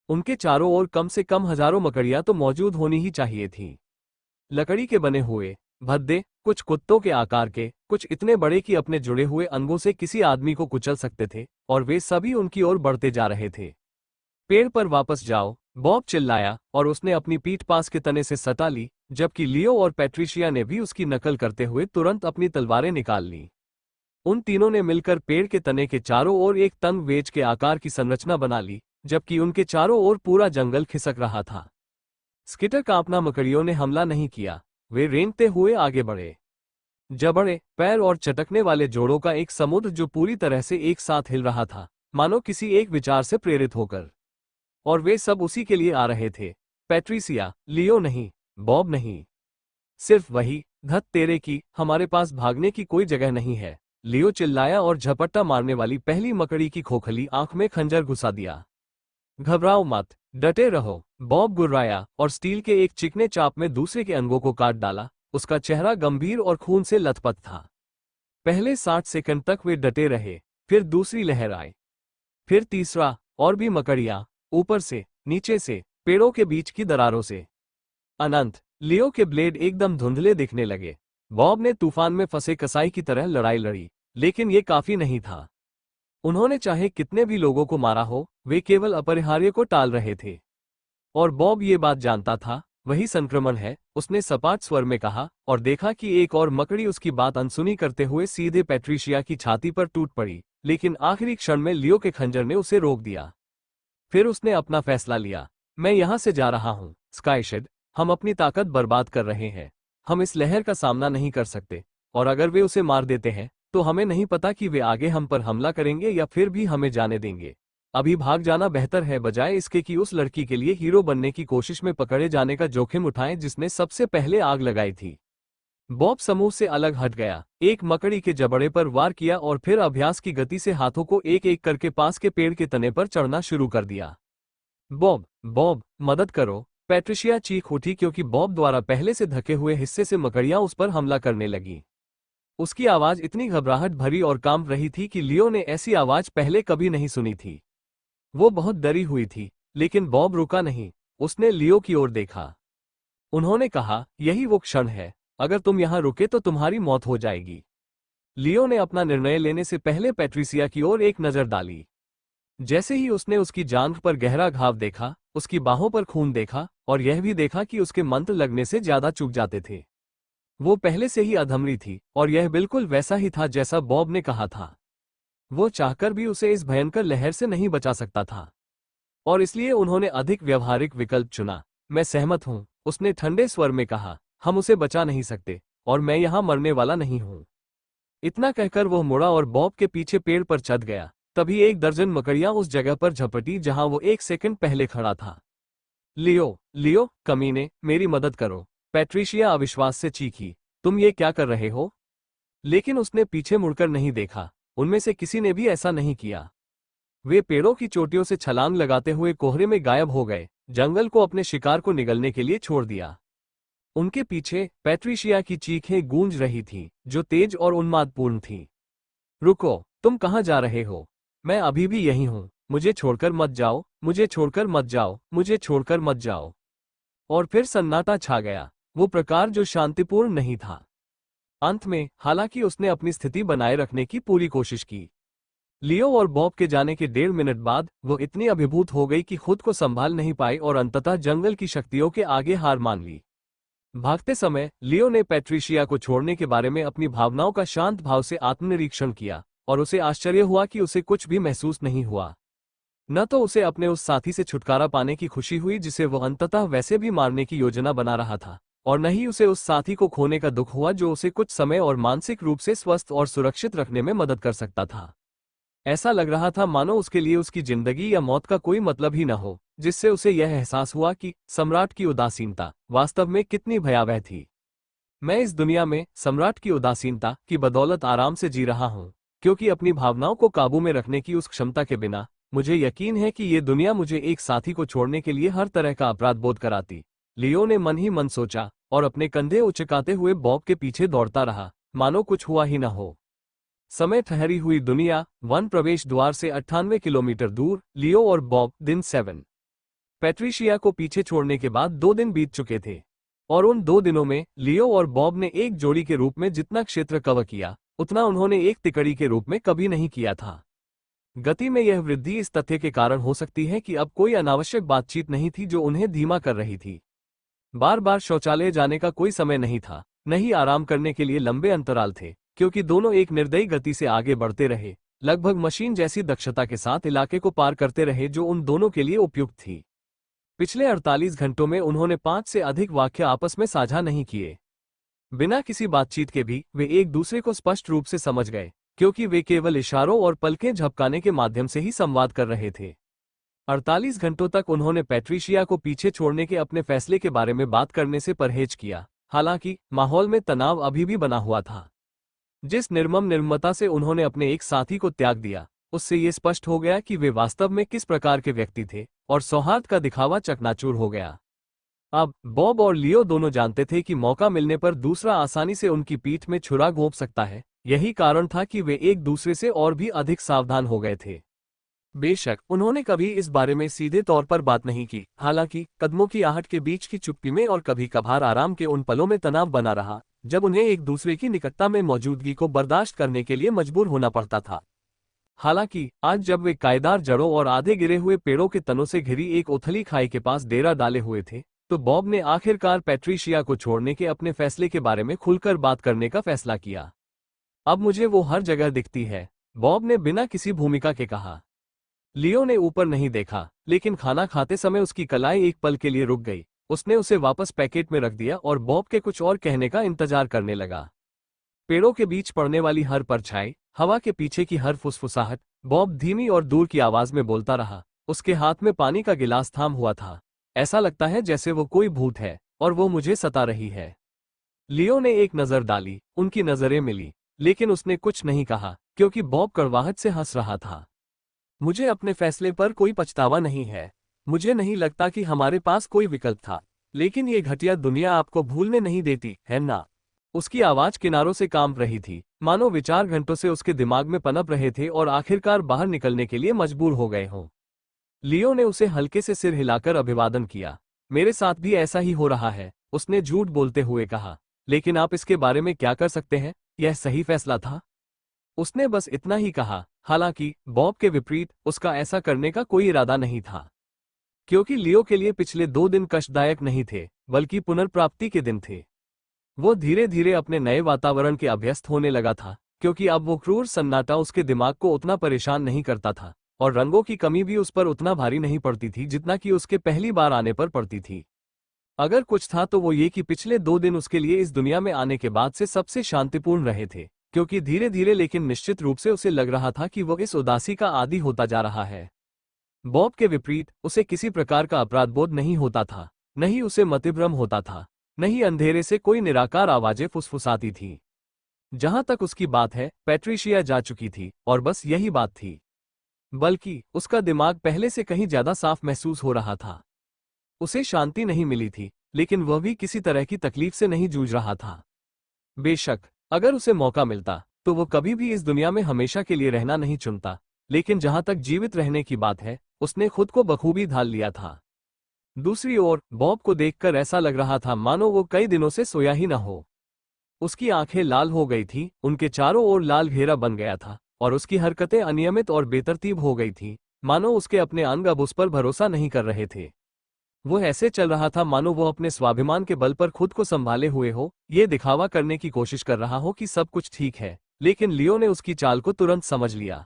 उनके चारों ओर कम से कम हजारों मकड़ियां तो मौजूद होनी ही चाहिए थीं। लकड़ी के बने हुए भद्दे, कुछ कुत्तों के आकार के, कुछ इतने बड़े कि अपने जुड़े हुए अंगों से किसी आदमी को कुचल सकते थे, और वे सभी उनकी ओर बढ़ते जा रहे थे। पेड़ पर वापस जाओ, बॉब चिल्लाया, और उसने अपनी पीठ पास के तने से सटा ली, जबकि लियो और पैट्रिशिया ने भी उसकी नकल करते हुए तुरंत अपनी तलवारें निकाल लीं। उन तीनों ने मिलकर पेड़ के तने के चारों ओर एक तंग वेज के आकार की संरचना बना ली, जबकि उनके चारों ओर पूरा जंगल खिसक रहा था। स्किटर कांपना मकड़ियों ने हमला नहीं किया, वे रेंगते हुए आगे बढ़े। जबड़े, पैर और चटकने वाले जोड़ों का एक समुद्र जो पूरी तरह से एक साथ हिल रहा था, मानो किसी एक विचार से प्रेरित होकर। और वे सब उसी के लिए आ रहे थे। पैट्रिसिया, लियो नहीं, बॉब नहीं। सिर्फ वही, धत तेरे की, हमारे पास भागने की कोई जगह नहीं है। लियो चिल्लाया और झपट्टा मारने वाली पहली मकड़ी की खोखली आंख में खंजर घुसा दिया। घबराओ मत, डटे रहो, बॉब गुर्राया और स्टील के एक चिकने चाप में दूसरे के अंगों को काट डाला। उसका चेहरा गंभीर और खून से लथपथ था। पहले 60 सेकंड तक वे डटे रहे, फिर दूसरी लहर आई, फिर तीसरा, और भी मकड़ियां, ऊपर से, नीचे से, पेड़ों के बीच की दरारों से। अनंत। लियो के ब्लेड एकदम धुंधले दिखने लगे। बॉब ने तूफान में फंसे कसाई की तरह लड़ाई लड़ी, लेकिन ये काफी नहीं था। उन्होंने चाहे कितने भी लोगों को मारा हो, वे केवल अपरिहार्य को टाल रहे थे। और बॉब ये बात जानता था, वही संक्रमण है, उसने सपाट स्वर में कहा, और देखा कि एक और मकड़ी उसकी बात अनसुनी करते हुए सीधे पैट्रिशिया की छाती पर टूट पड़ी, लेकिन आखिरी क्षण में लियो के खंजर ने उसे रोक दिया। फिर उसने अपना फैसला लिया। मैं यहां से जा रहा हूं, स्काईशेड। हम अपनी ताकत बर्बाद कर रहे हैं। हम इस लहर का सामना नहीं कर सकते, और अगर वे उसे मार देते हैं तो हमें नहीं पता कि वे आगे हम पर हमला करेंगे या फिर भी हमें जाने देंगे। अभी भाग जाना बेहतर है, बजाय इसके कि उस लड़की के लिए हीरो बनने की कोशिश में पकड़े जाने का जोखिम उठाएं जिसने सबसे पहले आग लगाई थी। बॉब समूह से अलग हट गया, एक मकड़ी के जबड़े पर वार किया और फिर अभ्यास की गति से हाथों को एक एक करके पास के पेड़ के तने पर चढ़ना शुरू कर दिया। बॉब, बॉब, मदद करो! पैट्रिशिया चीख उठी क्योंकि बॉब द्वारा पहले से ढके हुए हिस्से से मकड़ियां उस पर हमला करने लगी। उसकी आवाज इतनी घबराहट भरी और कांप रही थी कि लियो ने ऐसी आवाज पहले कभी नहीं सुनी थी। वो बहुत डरी हुई थी, लेकिन बॉब रुका नहीं। उसने लियो की ओर देखा। उन्होंने कहा, यही वो क्षण है, अगर तुम यहां रुके तो तुम्हारी मौत हो जाएगी। लियो ने अपना निर्णय लेने से पहले पैट्रिसिया की ओर एक नजर डाली। जैसे ही उसने उसकी जांघ पर गहरा घाव देखा, उसकी बाहों पर खून देखा, और यह भी देखा कि उसके मंत्र लगने से ज्यादा चूक जाते थे। वो पहले से ही अधमरी थी, और यह बिल्कुल वैसा ही था जैसा बॉब ने कहा था। वो चाहकर भी उसे इस भयंकर लहर से नहीं बचा सकता था, और इसलिए उन्होंने अधिक व्यवहारिक विकल्प चुना। मैं सहमत हूं, उसने ठंडे स्वर में कहा। हम उसे बचा नहीं सकते, और मैं यहां मरने वाला नहीं हूं। इतना कहकर वो मुड़ा और बॉब के पीछे पेड़ पर चढ़ गया। तभी एक दर्जन मकड़ियां उस जगह पर झपटी जहां वो एक सेकंड पहले खड़ा था। लियो, लियो, कमीने, मेरी मदद करो! पैट्रिशिया अविश्वास से चीखी। तुम ये क्या कर रहे हो? लेकिन उसने पीछे मुड़कर नहीं देखा। उनमें से किसी ने भी ऐसा नहीं किया। वे पेड़ों की चोटियों से छलांग लगाते हुए कोहरे में गायब हो गए, जंगल को अपने शिकार को निगलने के लिए छोड़ दिया। उनके पीछे पैट्रिशिया की चीखें गूंज रही थीं, जो तेज और उन्मादपूर्ण थीं। रुको, तुम कहां जा रहे हो? मैं अभी भी यही हूं। मुझे छोड़कर मत जाओ, मुझे छोड़कर मत जाओ, मुझे छोड़कर मत जाओ। और फिर सन्नाटा छा गया, वो प्रकार जो शांतिपूर्ण नहीं था। अंत में, हालांकि उसने अपनी स्थिति बनाए रखने की पूरी कोशिश की। लियो और बॉब के जाने के 1.5 मिनट बाद वो इतनी अभिभूत हो गई कि खुद को संभाल नहीं पाई और अंततः जंगल की शक्तियों के आगे हार मान ली। भागते समय लियो ने पैट्रिशिया को छोड़ने के बारे में अपनी भावनाओं का शांत भाव से आत्मनिरीक्षण किया, और उसे आश्चर्य हुआ कि उसे कुछ भी महसूस नहीं हुआ। न तो उसे अपने उस साथी से छुटकारा पाने की खुशी हुई जिसे वो अंततः वैसे भी मारने की योजना बना रहा था, और न ही उसे उस साथी को खोने का दुख हुआ जो उसे कुछ समय और मानसिक रूप से स्वस्थ और सुरक्षित रखने में मदद कर सकता था। ऐसा लग रहा था मानो उसके लिए उसकी जिंदगी या मौत का कोई मतलब ही न हो, जिससे उसे यह एहसास हुआ कि सम्राट की उदासीनता वास्तव में कितनी भयावह थी। मैं इस दुनिया में सम्राट की उदासीनता की बदौलत आराम से जी रहा हूं, क्योंकि अपनी भावनाओं को काबू में रखने की उस क्षमता के बिना मुझे यकीन है कि ये दुनिया मुझे एक साथी को छोड़ने के लिए हर तरह का अपराध बोध कराती। लियो ने मन ही मन सोचा, और अपने कंधे उचकाते हुए बॉब के पीछे दौड़ता रहा, मानो कुछ हुआ ही न हो। समय ठहरी हुई दुनिया, वन प्रवेश द्वार से 98 किलोमीटर दूर, लियो और बॉब, दिन 7। पैट्रिशिया को पीछे छोड़ने के बाद 2 दिन बीत चुके थे, और उन 2 दिनों में लियो और बॉब ने एक जोड़ी के रूप में जितना क्षेत्र कवर किया, उतना उन्होंने एक तिकड़ी के रूप में कभी नहीं किया था। गति में यह वृद्धि इस तथ्य के कारण हो सकती है कि अब कोई अनावश्यक बातचीत नहीं थी जो उन्हें धीमा कर रही थी। बार बार शौचालय जाने का कोई समय नहीं था, न ही आराम करने के लिए लंबे अंतराल थे, क्योंकि दोनों एक निर्दयी गति से आगे बढ़ते रहे, लगभग मशीन जैसी दक्षता के साथ इलाके को पार करते रहे जो उन दोनों के लिए उपयुक्त थी। पिछले 48 घंटों में उन्होंने 5 से अधिक वाक्य आपस में साझा नहीं किए। बिना किसी बातचीत के भी वे एक दूसरे को स्पष्ट रूप से समझ गए, क्योंकि वे केवल इशारों और पलकें झपकाने के माध्यम से ही संवाद कर रहे थे। 48 घंटों तक उन्होंने पैट्रिशिया को पीछे छोड़ने के अपने फैसले के बारे में बात करने से परहेज किया, हालांकि माहौल में तनाव अभी भी बना हुआ था। जिस निर्ममता से उन्होंने अपने एक साथी को त्याग दिया, उससे ये स्पष्ट हो गया कि वे वास्तव में किस प्रकार के व्यक्ति थे, और सौहार्द का दिखावा चकनाचूर हो गया। अब बॉब और लियो दोनों जानते थे कि मौका मिलने पर दूसरा आसानी से उनकी पीठ में छुरा घोंप सकता है। यही कारण था कि वे एक दूसरे से और भी अधिक सावधान हो गए थे। बेशक उन्होंने कभी इस बारे में सीधे तौर पर बात नहीं की, हालांकि कदमों की आहट के बीच की चुप्पी में और कभी कभार आराम के उन पलों में तनाव बना रहा, जब उन्हें एक दूसरे की निकटता में मौजूदगी को बर्दाश्त करने के लिए मजबूर होना पड़ता था। हालांकि आज जब वे कायदार जड़ों और आधे गिरे हुए पेड़ों के तनों से घिरी एक उथली खाई के पास डेरा डाले हुए थे, तो बॉब ने आखिरकार पैट्रिशिया को छोड़ने के अपने फैसले के बारे में खुलकर बात करने का फैसला किया। अब मुझे वो हर जगह दिखती है, बॉब ने बिना किसी भूमिका के कहा। लियो ने ऊपर नहीं देखा, लेकिन खाना खाते समय उसकी कलाई एक पल के लिए रुक गई। उसने उसे वापस पैकेट में रख दिया और बॉब के कुछ और कहने का इंतजार करने लगा। पेड़ों के बीच पड़ने वाली हर परछाई, हवा के पीछे की हर फुसफुसाहट, बॉब धीमी और दूर की आवाज में बोलता रहा। उसके हाथ में पानी का गिलास थाम हुआ था। ऐसा लगता है जैसे वो कोई भूत है और वो मुझे सता रही है। लियो ने एक नजर डाली, उनकी नजरें मिली, लेकिन उसने कुछ नहीं कहा क्योंकि बॉब कड़वाहट से हंस रहा था। मुझे अपने फैसले पर कोई पछतावा नहीं है। मुझे नहीं लगता कि हमारे पास कोई विकल्प था, लेकिन ये घटिया दुनिया आपको भूलने नहीं देती, है ना? उसकी आवाज किनारों से कांप रही थी, मानो विचार घंटों से उसके दिमाग में पनप रहे थे और आखिरकार बाहर निकलने के लिए मजबूर हो गए हों। लियो ने उसे हल्के से सिर हिलाकर अभिवादन किया। मेरे साथ भी ऐसा ही हो रहा है, उसने झूठ बोलते हुए कहा। लेकिन आप इसके बारे में क्या कर सकते हैं? यह सही फैसला था। उसने बस इतना ही कहा। हालांकि बॉब के विपरीत उसका ऐसा करने का कोई इरादा नहीं था, क्योंकि लियो के लिए पिछले 2 दिन कष्टदायक नहीं थे, बल्कि पुनर्प्राप्ति के दिन थे। वो धीरे धीरे अपने नए वातावरण के अभ्यस्त होने लगा था, क्योंकि अब वो क्रूर सन्नाटा उसके दिमाग को उतना परेशान नहीं करता था और रंगों की कमी भी उस पर उतना भारी नहीं पड़ती थी जितना कि उसके पहली बार आने पर पड़ती थी। अगर कुछ था तो वो ये कि पिछले 2 दिन उसके लिए इस दुनिया में आने के बाद से सबसे शांतिपूर्ण रहे थे, क्योंकि धीरे धीरे लेकिन निश्चित रूप से उसे लग रहा था कि वो इस उदासी का आदी होता जा रहा है। बॉब के विपरीत उसे किसी प्रकार का अपराधबोध नहीं होता था, नहीं उसे मतिभ्रम होता था, नहीं अंधेरे से कोई निराकार आवाजें फुसफुसाती थी। जहां तक उसकी बात है, पैट्रिशिया जा चुकी थी और बस यही बात थी। बल्कि उसका दिमाग पहले से कहीं ज्यादा साफ महसूस हो रहा था। उसे शांति नहीं मिली थी, लेकिन वह भी किसी तरह की तकलीफ से नहीं जूझ रहा था। बेशक अगर उसे मौका मिलता तो वो कभी भी इस दुनिया में हमेशा के लिए रहना नहीं चुनता, लेकिन जहां तक जीवित रहने की बात है, उसने खुद को बखूबी ढाल लिया था। दूसरी ओर बॉब को देखकर ऐसा लग रहा था मानो वो कई दिनों से सोया ही न हो। उसकी आंखें लाल हो गई थीं, उनके चारों ओर लाल घेरा बन गया था और उसकी हरकतें अनियमित और बेतरतीब हो गई थीं, मानो उसके अपने अंग अब उस पर भरोसा नहीं कर रहे थे। वो ऐसे चल रहा था मानो वो अपने स्वाभिमान के बल पर खुद को संभाले हुए हो, ये दिखावा करने की कोशिश कर रहा हो कि सब कुछ ठीक है। लेकिन लियो ने उसकी चाल को तुरंत समझ लिया।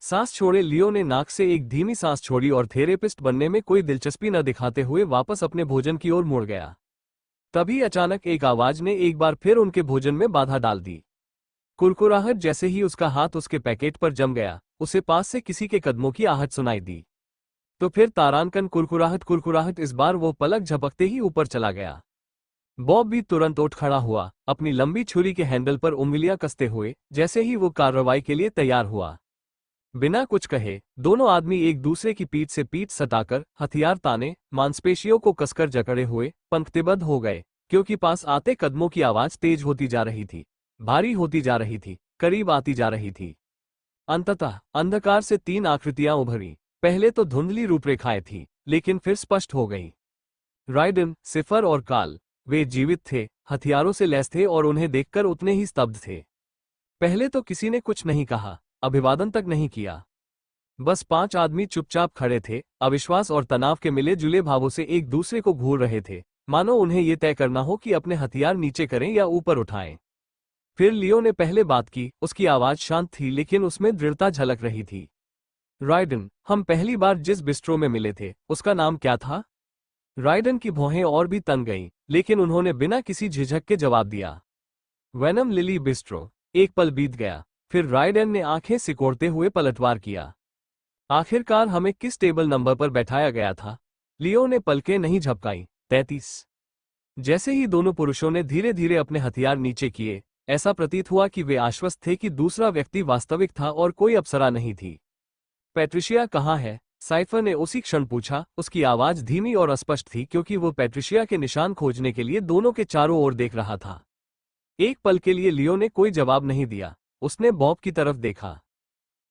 सांस छोड़े, लियो ने नाक से एक धीमी सांस छोड़ी और थेरेपिस्ट बनने में कोई दिलचस्पी न दिखाते हुए वापस अपने भोजन की ओर मुड़ गया। तभी अचानक एक आवाज ने एक बार फिर उनके भोजन में बाधा डाल दी। कुरकुराहट जैसे ही उसका हाथ उसके पैकेट पर जम गया, उसे पास से किसी के कदमों की आहट सुनाई दी। तो फिर तारांकन कुरकुराहट, इस बार वो पलक झपकते ही ऊपर चला गया। बॉब भी तुरंत उठ खड़ा हुआ, अपनी लंबी छुरी के हैंडल पर उंगलियां कसते हुए, जैसे ही वो कार्रवाई के लिए तैयार हुआ। बिना कुछ कहे दोनों आदमी एक दूसरे की पीठ से पीठ सटाकर, हथियार ताने, मांसपेशियों को कसकर जकड़े हुए पंक्तिबद्ध हो गए, क्योंकि पास आते कदमों की आवाज तेज होती जा रही थी, भारी होती जा रही थी, करीब आती जा रही थी। अंततः अंधकार से 3 आकृतियां उभरी। पहले तो धुंधली रूपरेखाएं थी, लेकिन फिर स्पष्ट हो गईं। राइडन, सिफर और काल, वे जीवित थे, हथियारों से लैस थे और उन्हें देखकर उतने ही स्तब्ध थे। पहले तो किसी ने कुछ नहीं कहा, अभिवादन तक नहीं किया। बस 5 आदमी चुपचाप खड़े थे, अविश्वास और तनाव के मिले जुले भावों से एक दूसरे को घूर रहे थे, मानो उन्हें ये तय करना हो कि अपने हथियार नीचे करें या ऊपर उठाएं। फिर लियो ने पहले बात की, उसकी आवाज शांत थी लेकिन उसमें दृढ़ता झलक रही थी। राइडन, हम पहली बार जिस बिस्ट्रो में मिले थे, उसका नाम क्या था? राइडन की भौहें और भी तन गईं, लेकिन उन्होंने बिना किसी झिझक के जवाब दिया, वेनम लिली बिस्ट्रो। एक पल बीत गया, फिर राइडन ने आंखें सिकोड़ते हुए पलटवार किया। आखिरकार हमें किस टेबल नंबर पर बैठाया गया था? लियो ने पलकें नहीं झपकाई। 33। जैसे ही दोनों पुरुषों ने धीरे धीरे अपने हथियार नीचे किए, ऐसा प्रतीत हुआ कि वे आश्वस्त थे कि दूसरा व्यक्ति वास्तविक था और कोई अप्सरा नहीं थी। पैट्रिशिया कहाँ है? साइफर ने उसी क्षण पूछा। उसकी आवाज धीमी और अस्पष्ट थी क्योंकि वो पैट्रिशिया के निशान खोजने के लिए दोनों के चारों ओर देख रहा था। एक पल के लिए लियो ने कोई जवाब नहीं दिया। उसने बॉब की तरफ देखा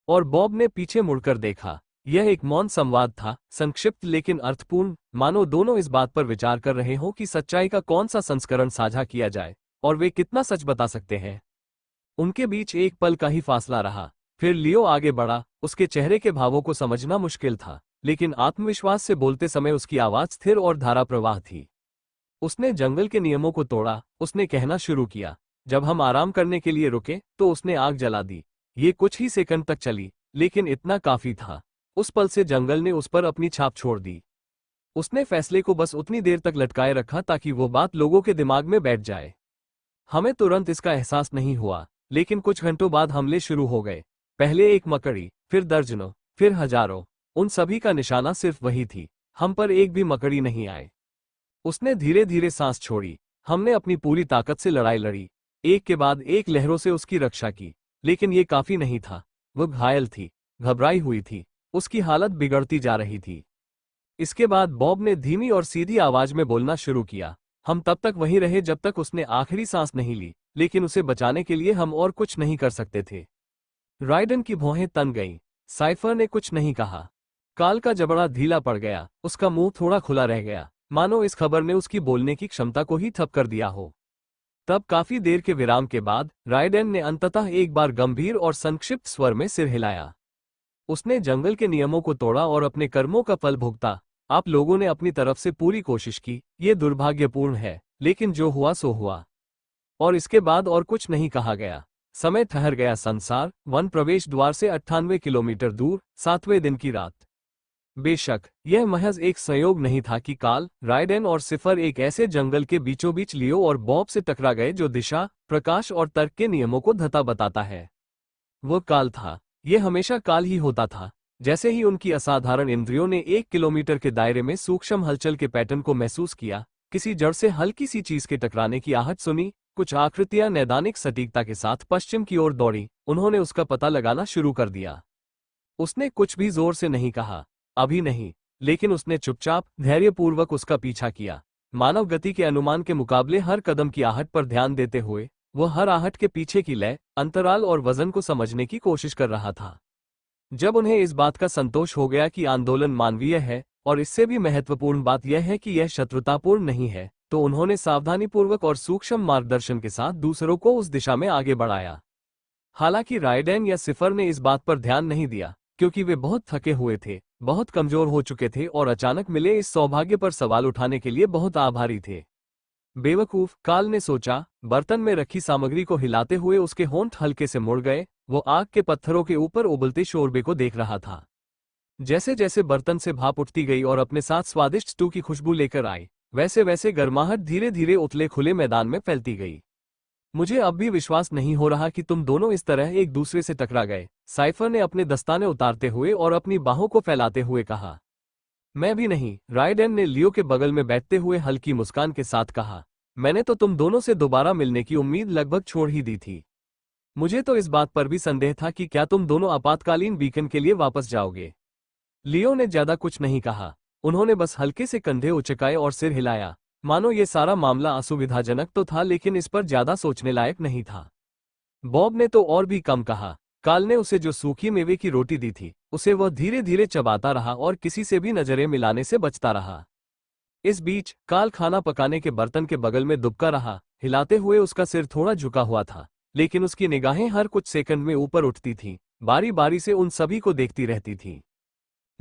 और बॉब ने पीछे मुड़कर देखा। यह एक मौन संवाद था, संक्षिप्त लेकिन अर्थपूर्ण, मानो दोनों इस बात पर विचार कर रहे हों कि सच्चाई का कौन सा संस्करण साझा किया जाए और वे कितना सच बता सकते हैं। उनके बीच एक पल का ही फासला रहा, फिर लियो आगे बढ़ा। उसके चेहरे के भावों को समझना मुश्किल था, लेकिन आत्मविश्वास से बोलते समय उसकी आवाज स्थिर और धारा प्रवाह थी। उसने जंगल के नियमों को तोड़ा। उसने कहना शुरू किया। जब हम आराम करने के लिए रुके तो उसने आग जला दी। ये कुछ ही सेकंड तक चली, लेकिन इतना काफी था। उस पल से जंगल ने उस पर अपनी छाप छोड़ दी। उसने फैसले को बस उतनी देर तक लटकाए रखा ताकि वो बात लोगों के दिमाग में बैठ जाए। हमें तुरंत इसका एहसास नहीं हुआ, लेकिन कुछ घंटों बाद हमले शुरू हो गए। पहले एक मकड़ी, फिर दर्जनों, फिर हजारों। उन सभी का निशाना सिर्फ वही थी। हम पर एक भी मकड़ी नहीं आए। उसने धीरे धीरे सांस छोड़ी। हमने अपनी पूरी ताकत से लड़ाई लड़ी, एक के बाद एक लहरों से उसकी रक्षा की, लेकिन ये काफी नहीं था। वो घायल थी, घबराई हुई थी, उसकी हालत बिगड़ती जा रही थी। इसके बाद बॉब ने धीमी और सीधी आवाज में बोलना शुरू किया। हम तब तक वहीं रहे जब तक उसने आखिरी सांस नहीं ली, लेकिन उसे बचाने के लिए हम और कुछ नहीं कर सकते थे। राइडन की भौहें तन गईं। साइफर ने कुछ नहीं कहा। काल का जबड़ा ढीला पड़ गया, उसका मुंह थोड़ा खुला रह गया, मानो इस खबर ने उसकी बोलने की क्षमता को ही ठप कर दिया हो। तब काफी देर के विराम के बाद राइडन ने अंततः एक बार गंभीर और संक्षिप्त स्वर में सिर हिलाया। उसने जंगल के नियमों को तोड़ा और अपने कर्मों का फल भुगता। आप लोगों ने अपनी तरफ से पूरी कोशिश की, ये दुर्भाग्यपूर्ण है, लेकिन जो हुआ सो हुआ। और इसके बाद और कुछ नहीं कहा गया। समय ठहर गया। संसार वन प्रवेश द्वार से 98 किलोमीटर दूर, 7वें दिन की रात। बेशक यह महज एक संयोग नहीं था कि काल, राइडन और सिफर एक ऐसे जंगल के बीचों बीच लियो और बॉब से टकरा गए जो दिशा, प्रकाश और तर्क के नियमों को धता बताता है। वो काल था। ये हमेशा काल ही होता था। जैसे ही उनकी असाधारण इंद्रियों ने 1 किलोमीटर के दायरे में सूक्ष्म हलचल के पैटर्न को महसूस किया, किसी जड़ से हल्की सी चीज के टकराने की आहट सुनी, कुछ आकृतियां नैदानिक सटीकता के साथ पश्चिम की ओर दौड़ी, उन्होंने उसका पता लगाना शुरू कर दिया। उसने कुछ भी जोर से नहीं कहा, अभी नहीं, लेकिन उसने चुपचाप, धैर्यपूर्वक उसका पीछा किया। मानव गति के अनुमान के मुकाबले हर कदम की आहट पर ध्यान देते हुए, वो हर आहट के पीछे की लय, अंतराल और वजन को समझने की कोशिश कर रहा था। जब उन्हें इस बात का संतोष हो गया कि आंदोलन मानवीय है, और इससे भी महत्वपूर्ण बात यह है कि यह शत्रुतापूर्ण नहीं है, तो उन्होंने सावधानीपूर्वक और सूक्ष्म मार्गदर्शन के साथ दूसरों को उस दिशा में आगे बढ़ाया। हालांकि राइडन या सिफर ने इस बात पर ध्यान नहीं दिया, क्योंकि वे बहुत थके हुए थे, बहुत कमजोर हो चुके थे और अचानक मिले इस सौभाग्य पर सवाल उठाने के लिए बहुत आभारी थे। बेवकूफ, काल ने सोचा। बर्तन में रखी सामग्री को हिलाते हुए उसके होंठ हल्के से मुड़ गए। वो आग के पत्थरों के ऊपर उबलते शोरबे को देख रहा था। जैसे जैसे बर्तन से भाप उठती गई और अपने साथ स्वादिष्ट स्टू की खुशबू लेकर आई, वैसे वैसे गर्माहट धीरे धीरे उतले खुले मैदान में फैलती गई। मुझे अब भी विश्वास नहीं हो रहा कि तुम दोनों इस तरह एक दूसरे से टकरा गए, साइफर ने अपने दस्ताने उतारते हुए और अपनी बाहों को फैलाते हुए कहा। मैं भी नहीं, राइडन ने लियो के बगल में बैठते हुए हल्की मुस्कान के साथ कहा। मैंने तो तुम दोनों से दोबारा मिलने की उम्मीद लगभग छोड़ ही दी थी। मुझे तो इस बात पर भी संदेह था कि क्या तुम दोनों आपातकालीन बीकन के लिए वापस जाओगे। लियो ने ज्यादा कुछ नहीं कहा। उन्होंने बस हल्के से कंधे उचकाए और सिर हिलाया, मानो ये सारा मामला असुविधाजनक तो था लेकिन इस पर ज्यादा सोचने लायक नहीं था। बॉब ने तो और भी कम कहा। काल ने उसे जो सूखी मेवे की रोटी दी थी, उसे वह धीरे धीरे चबाता रहा और किसी से भी नजरें मिलाने से बचता रहा। इस बीच काल खाना पकाने के बर्तन के बगल में दुबका रहा, हिलाते हुए उसका सिर थोड़ा झुका हुआ था, लेकिन उसकी निगाहें हर कुछ सेकंड में ऊपर उठती थीं, बारी बारी से उन सभी को देखती रहती थीं।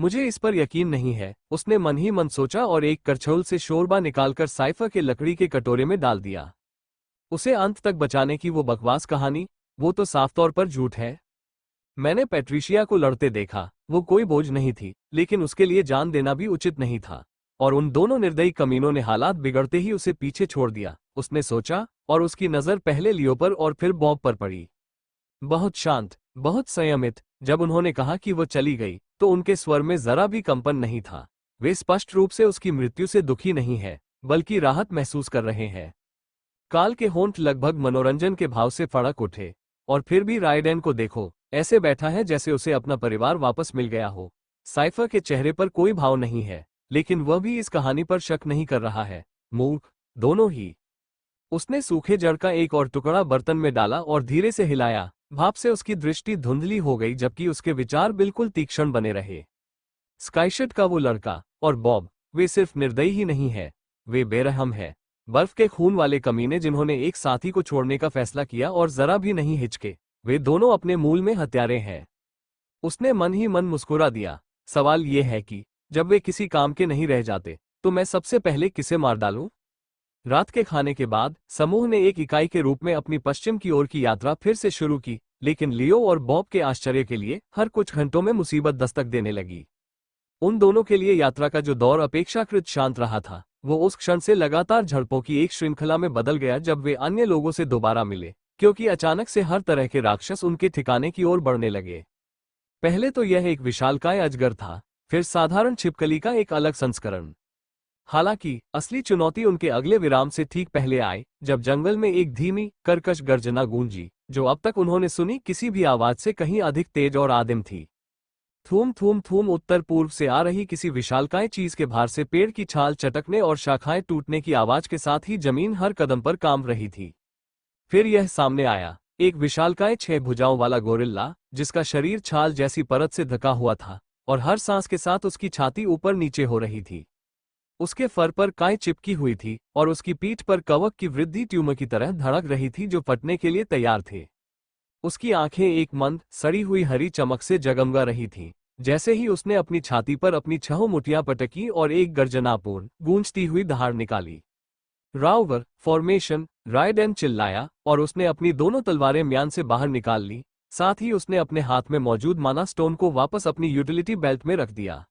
मुझे इस पर यकीन नहीं है, उसने मन ही मन सोचा और एक करछुल से शोरबा निकालकर साइफर के लकड़ी के कटोरे में डाल दिया। उसे अंत तक बचाने की वो बकवास कहानी, वो तो साफ तौर पर झूठ है। मैंने पैट्रिशिया को लड़ते देखा, वो कोई बोझ नहीं थी, लेकिन उसके लिए जान देना भी उचित नहीं था। और उन दोनों निर्दयी कमीनों ने हालात बिगड़ते ही उसे पीछे छोड़ दिया, उसने सोचा, और उसकी नजर पहले लियो पर और फिर बॉब पर पड़ी। बहुत शांत, बहुत संयमित। जब उन्होंने कहा कि वो चली गई, तो उनके स्वर में जरा भी कंपन नहीं था। वे स्पष्ट रूप से उसकी मृत्यु से दुखी नहीं है, बल्कि राहत महसूस कर रहे हैं। काल के होंठ लगभग मनोरंजन के भाव से फड़क उठे। और फिर भी राइडन को देखो, ऐसे बैठा है जैसे उसे अपना परिवार वापस मिल गया हो। साइफर के चेहरे पर कोई भाव नहीं है, लेकिन वह भी इस कहानी पर शक नहीं कर रहा है। मूर्ख, दोनों ही। उसने सूखे जड़ का एक और टुकड़ा बर्तन में डाला और धीरे से हिलाया। भाप से उसकी दृष्टि धुंधली हो गई, जबकि उसके विचार बिल्कुल तीक्ष्ण बने रहे। स्काइशट का वो लड़का और बॉब, वे सिर्फ निर्दयी ही नहीं है, वे बेरहम है। बर्फ के खून वाले कमीने जिन्होंने एक साथी को छोड़ने का फैसला किया और जरा भी नहीं हिचके, वे दोनों अपने मूल में हत्यारे हैं। उसने मन ही मन मुस्कुरा दिया। सवाल ये है कि जब वे किसी काम के नहीं रह जाते, तो मैं सबसे पहले किसे मार डालूं? रात के खाने के बाद समूह ने एक इकाई के रूप में अपनी पश्चिम की ओर की यात्रा फिर से शुरू की, लेकिन लियो और बॉब के आश्चर्य के लिए हर कुछ घंटों में मुसीबत दस्तक देने लगी। उन दोनों के लिए यात्रा का जो दौर अपेक्षाकृत शांत रहा था, वो उस क्षण से लगातार झड़पों की एक श्रृंखला में बदल गया जब वे अन्य लोगों से दोबारा मिले, क्योंकि अचानक से हर तरह के राक्षस उनके ठिकाने की ओर बढ़ने लगे। पहले तो यह एक विशालकाय अजगर था, फिर साधारण छिपकली का एक अलग संस्करण। हालांकि असली चुनौती उनके अगले विराम से ठीक पहले आई, जब जंगल में एक धीमी, कर्कश गर्जना गूंजी, जो अब तक उन्होंने सुनी किसी भी आवाज से कहीं अधिक तेज और आदिम थी। थूम थूम थूम उत्तर पूर्व से आ रही किसी विशालकाय चीज के भार से पेड़ की छाल चटकने और शाखाएं टूटने की आवाज के साथ ही जमीन हर कदम पर कांप रही थी। फिर यह सामने आया, एक विशालकाय 6 भुजाओं वाला गोरिल्ला, जिसका शरीर छाल जैसी परत से ढका हुआ था और हर सांस के साथ उसकी छाती ऊपर नीचे हो रही थी। उसके फर पर काय चिपकी हुई थी और उसकी पीठ पर कवक की वृद्धि ट्यूमर की तरह धड़क रही थी जो फटने के लिए तैयार थे। उसकी आंखें एक मंद, सड़ी हुई हरी चमक से जगमगा रही थीं। जैसे ही उसने अपनी छाती पर अपनी 6 मुठियां पटकी और एक गर्जनापूर्ण, गूंजती हुई दहाड़ निकाली। राउवर फॉर्मेशन, रायडेन चिल्लाया और उसने अपनी दोनों तलवारें म्यान से बाहर निकाल ली। साथ ही उसने अपने हाथ में मौजूद माना स्टोन को वापस अपनी यूटिलिटी बेल्ट में रख दिया।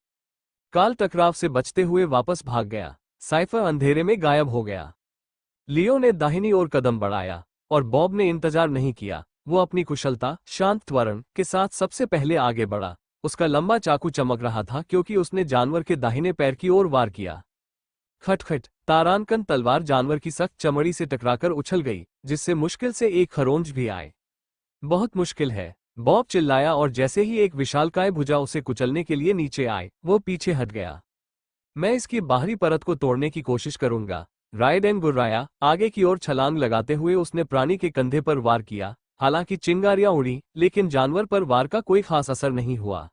काल टकराव से बचते हुए वापस भाग गया। साइफर अंधेरे में गायब हो गया। लियो ने दाहिनी ओर कदम बढ़ाया और बॉब ने इंतजार नहीं किया। वो अपनी कुशलता, शांत त्वरण के साथ सबसे पहले आगे बढ़ा। उसका लंबा चाकू चमक रहा था क्योंकि उसने जानवर के दाहिने पैर की ओर वार किया। खटखट, तारानकन तलवार जानवर की सख्त चमड़ी से टकराकर उछल गई, जिससे मुश्किल से एक खरोंच भी आए। बहुत मुश्किल है, बॉब चिल्लाया और जैसे ही एक विशालकाय भुजा उसे कुचलने के लिए नीचे आए, वो पीछे हट गया। मैं इसकी बाहरी परत को तोड़ने की कोशिश करूंगा, रायडेन गुर्राया। आगे की ओर छलांग लगाते हुए उसने प्राणी के कंधे पर वार किया। हालांकि चिंगारियां उड़ी, लेकिन जानवर पर वार का कोई खास असर नहीं हुआ।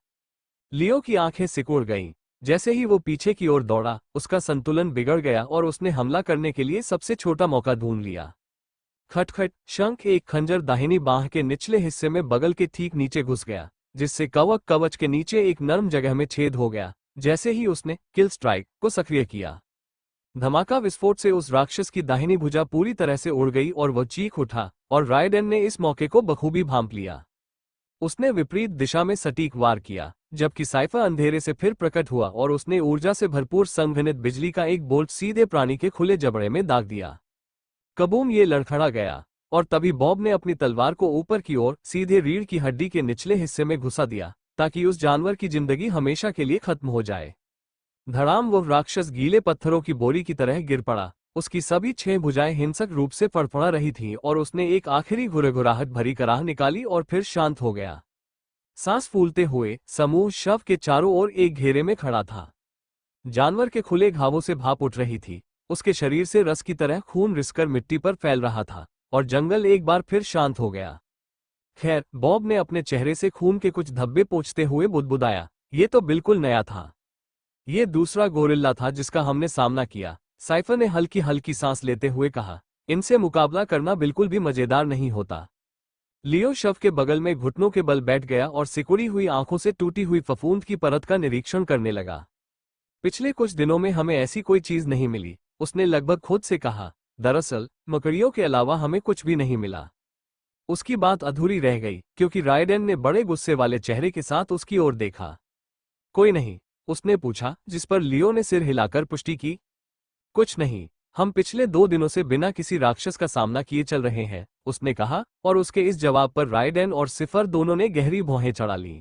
लियो की आंखें सिकुड़ गईं। जैसे ही वो पीछे की ओर दौड़ा, उसका संतुलन बिगड़ गया और उसने हमला करने के लिए सबसे छोटा मौका ढूंढ लिया। खटखट, शंख एक खंजर दाहिनी बांह के निचले हिस्से में बगल के ठीक नीचे घुस गया, जिससे कवक कवच के नीचे एक नरम जगह में छेद हो गया। जैसे ही उसने किल स्ट्राइक को सक्रिय किया, धमाका विस्फोट से उस राक्षस की दाहिनी भुजा पूरी तरह से उड़ गई और वह चीख उठा, और रायडेन ने इस मौके को बखूबी भांप लिया। उसने विपरीत दिशा में सटीक वार किया, जबकि साइफर अंधेरे से फिर प्रकट हुआ और उसने ऊर्जा से भरपूर संघनित बिजली का एक बोल्ट सीधे प्राणी के खुले जबड़े में दाग दिया। कबूम, ये लड़खड़ा गया और तभी बॉब ने अपनी तलवार को ऊपर की ओर सीधे रीढ़ की हड्डी के निचले हिस्से में घुसा दिया, ताकि उस जानवर की जिंदगी हमेशा के लिए खत्म हो जाए। धड़ाम, वो राक्षस गीले पत्थरों की बोरी की तरह गिर पड़ा। उसकी सभी 6 भुजाएं हिंसक रूप से फड़फड़ा रही थीं और उसने एक आखिरी घुरघुराहट भरी कराह निकाली और फिर शांत हो गया। सांस फूलते हुए समूह शव के चारों ओर एक घेरे में खड़ा था। जानवर के खुले घावों से भाप उठ रही थी। उसके शरीर से रस की तरह खून रिसकर मिट्टी पर फैल रहा था और जंगल एक बार फिर शांत हो गया। खैर, बॉब ने अपने चेहरे से खून के कुछ धब्बे पोंछते हुए बुदबुदाया, ये तो बिल्कुल नया था। ये दूसरा गोरिल्ला था जिसका हमने सामना किया। साइफर ने हल्की हल्की सांस लेते हुए कहा, इनसे मुकाबला करना बिल्कुल भी मजेदार नहीं होता। लियो शव के बगल में घुटनों के बल बैठ गया और सिकुड़ी हुई आंखों से टूटी हुई फफूंद की परत का निरीक्षण करने लगा। पिछले कुछ दिनों में हमें ऐसी कोई चीज नहीं मिली, उसने लगभग खुद से कहा। दरअसल मकड़ियों के अलावा हमें कुछ भी नहीं मिला। उसकी बात अधूरी रह गई क्योंकि रायडेन ने बड़े गुस्से वाले चेहरे के साथ उसकी ओर देखा। कोई नहीं? उसने पूछा, जिस पर लियो ने सिर हिलाकर पुष्टि की। कुछ नहीं, हम पिछले 2 दिनों से बिना किसी राक्षस का सामना किए चल रहे हैं, उसने कहा, और उसके इस जवाब पर रायडेन और सिफर दोनों ने गहरी भौहें चढ़ा लीं।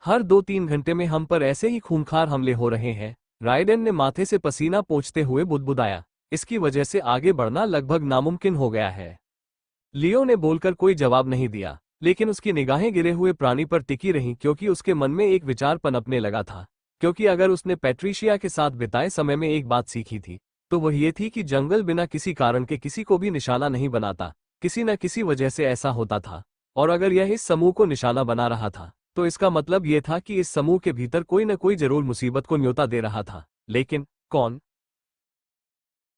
हर 2-3 घंटे में हम पर ऐसे ही खूंखार हमले हो रहे हैं, रायडेन ने माथे से पसीना पोंछते हुए बुदबुदाया। इसकी वजह से आगे बढ़ना लगभग नामुमकिन हो गया है। लियो ने बोलकर कोई जवाब नहीं दिया, लेकिन उसकी निगाहें गिरे हुए प्राणी पर टिकी रहीं क्योंकि उसके मन में एक विचार पनपने लगा था। क्योंकि अगर उसने पैट्रिशिया के साथ बिताए समय में एक बात सीखी थी, तो वह ये थी कि जंगल बिना किसी कारण के किसी को भी निशाना नहीं बनाता, किसी न किसी वजह से ऐसा होता था। और अगर यह इस समूह को निशाना बना रहा था, तो इसका मतलब यह था कि इस समूह के भीतर कोई न कोई जरूर मुसीबत को न्योता दे रहा था। लेकिन कौन?